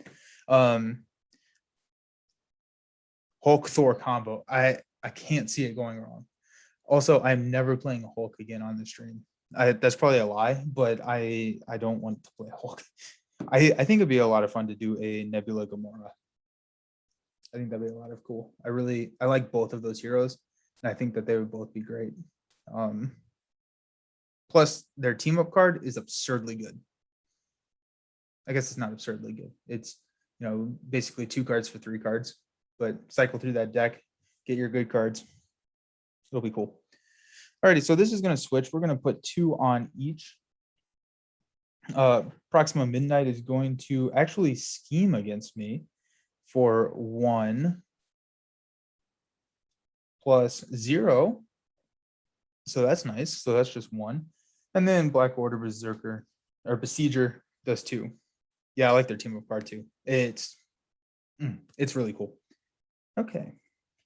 Hulk Thor combo. I can't see it going wrong. Also, I'm never playing Hulk again on the stream. That's probably a lie, but I don't want to play Hulk. I think it'd be a lot of fun to do a Nebula Gamora. I think that'd be a lot of cool. I like both of those heroes, and I think that they would both be great. Plus, their team up card is absurdly good. I guess it's not absurdly good. It's basically 2 cards for 3 cards, but cycle through that deck, get your good cards. It'll be cool. Alrighty, so this is going to switch. We're going to put 2 on each. Proxima Midnight is going to actually scheme against me for 1 plus 0. So that's nice. So that's just 1. And then Black Order Berserker or Besieger does 2. Yeah, I like their team up card too. It's really cool. Okay.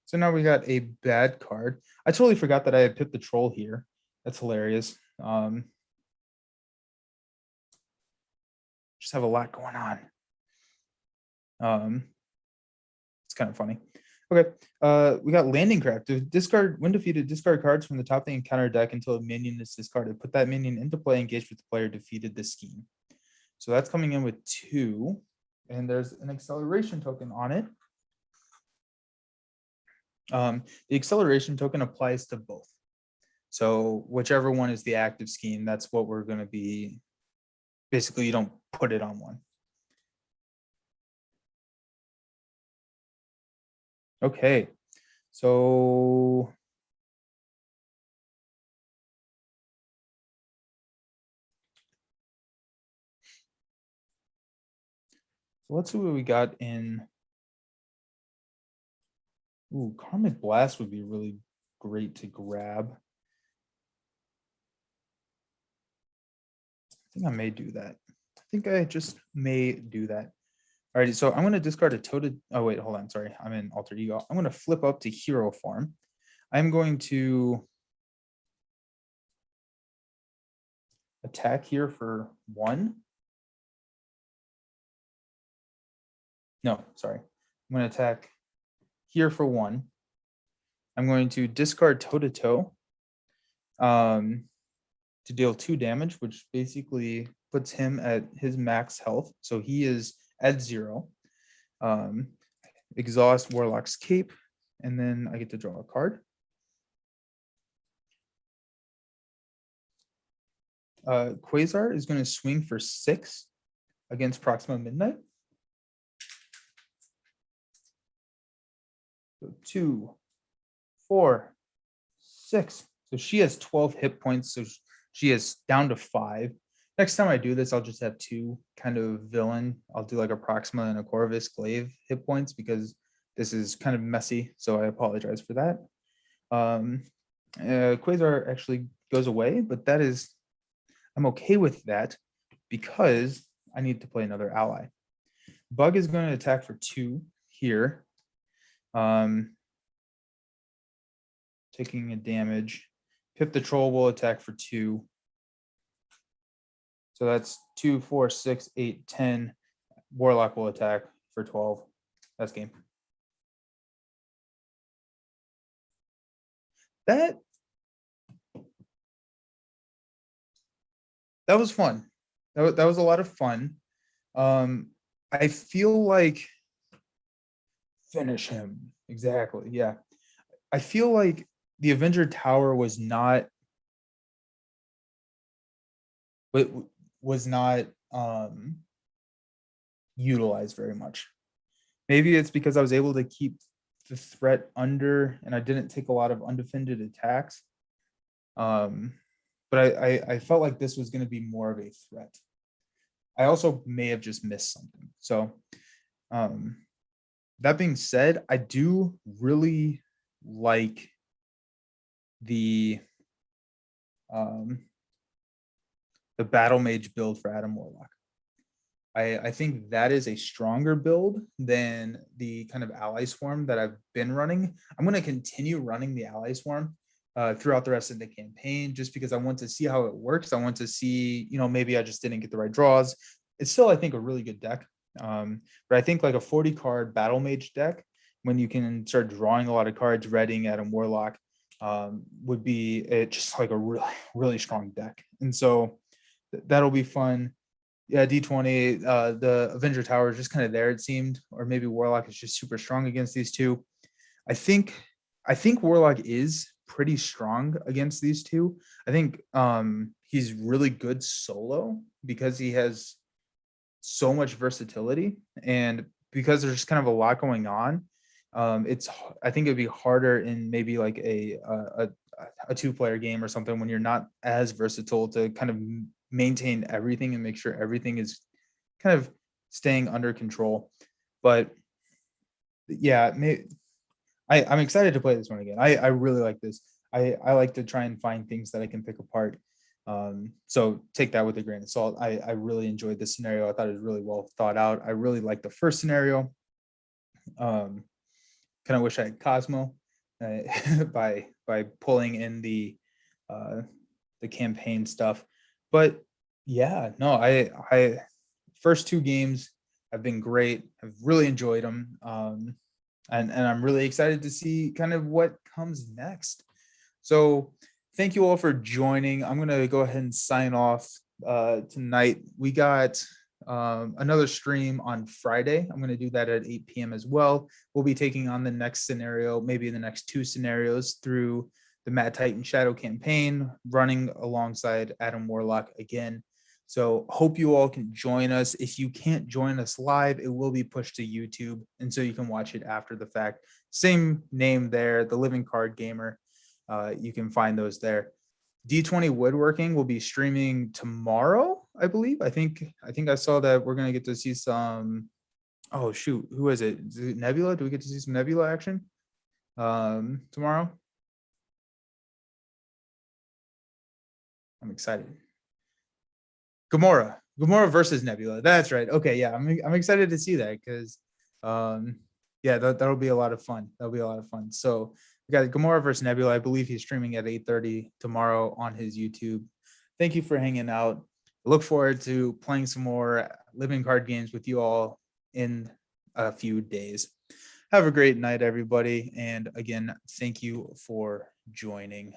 So now we got a bad card. I totally forgot that I had picked the troll here. That's hilarious. Just have a lot going on. It's kind of funny. Okay. We got Landing Craft. To discard, when defeated, discard cards from the top of the encounter deck until a minion is discarded. Put that minion into play, engaged with the player defeated the scheme. So that's coming in with 2. And there's an acceleration token on it. The acceleration token applies to both. So whichever one is the active scheme, that's what we're going to be. Basically, you don't put it on one. Okay, so let's see what we got in. Ooh, Karmic Blast would be really great to grab. I think I may do that. I think I just may do that. All right, so I'm going to discard a toted. Oh, wait, hold on. Sorry, I'm in Alter Ego. I'm going to flip up to hero form. I'm going to attack here for 1. No, sorry. I'm going to attack here for 1. I'm going to discard toe-to-toe to deal 2 damage, which basically puts him at his max health. So he is at 0. Exhaust Warlock's Cape, and then I get to draw a card. Quasar is going to swing for 6 against Proxima Midnight. So 2, 4, 6. So she has 12 hit points. So she is down to 5. Next time I do this, I'll just have 2 kind of villain. I'll do like a Proxima and a Corvus Glaive hit points because this is kind of messy. So I apologize for that. Quasar actually goes away, but that is, I'm okay with that because I need to play another ally. Bug is going to attack for 2 here. Taking a damage. Pip the Troll will attack for 2. So that's 2, 4, 6, 8, 10. Warlock will attack for 12. That's game. That That was fun. That was a lot of fun. Um, I feel like finish him. Exactly. Yeah. I feel like the Avenger Tower wa- was not utilized very much. Maybe it's because I was able to keep the threat under and I didn't take a lot of undefended attacks. Um, but I felt like this was going to be more of a threat. I also may have just missed something. So um, that being said, I do really like the um, the battle mage build for Adam Warlock. I think that is a stronger build than the kind of ally swarm that I've been running. I'm going to continue running the ally swarm throughout the rest of the campaign just because I want to see how it works. I want to see, maybe I just didn't get the right draws. It's still, I think, a really good deck. But I think like a 40 card battle mage deck, when you can start drawing a lot of cards, reading Adam Warlock, would be just like a really, really strong deck. And so that'll be fun. Yeah, D20, the Avenger Tower is just kind of there, it seemed, or maybe Warlock is just super strong against these two. I think I think Warlock is pretty strong against these two. I think he's really good solo because he has so much versatility and because there's just kind of a lot going on. I think it'd be harder in maybe like a two-player game or something when you're not as versatile to kind of maintain everything and make sure everything is kind of staying under control. But yeah, I'm excited to play this one again. I really like this. I like to try and find things that I can pick apart. So take that with a grain of salt. I really enjoyed this scenario. I thought it was really well thought out. I really liked the first scenario. Um, kind of wish I had Cosmo by pulling in uh, the campaign stuff. But yeah, no, I first two games have been great. I've really enjoyed them. And I'm really excited to see kind of what comes next. So thank you all for joining. I'm gonna go ahead and sign off tonight. We got another stream on Friday. I'm gonna do that at 8 p.m. as well. We'll be taking on the next scenario, maybe the next two scenarios through the Mad Titan Shadow campaign, running alongside Adam Warlock again. So hope you all can join us. If you can't join us live, it will be pushed to YouTube. And so you can watch it after the fact. Same name there, The Living Card Gamer. You can find those there. D20 Woodworking will be streaming tomorrow, I believe. I think I saw that we're gonna get to see some. Oh shoot, who is it? Is it Nebula? Do we get to see some Nebula action tomorrow? I'm excited. Gamora versus Nebula. That's right. Okay, yeah, I'm excited to see that because, yeah, that'll be a lot of fun. That'll be a lot of fun. So we got Gamora versus Nebula. I believe he's streaming at 8:30 tomorrow on his YouTube. Thank you for hanging out. I look forward to playing some more living card games with you all in a few days. Have a great night, everybody. And again, thank you for joining.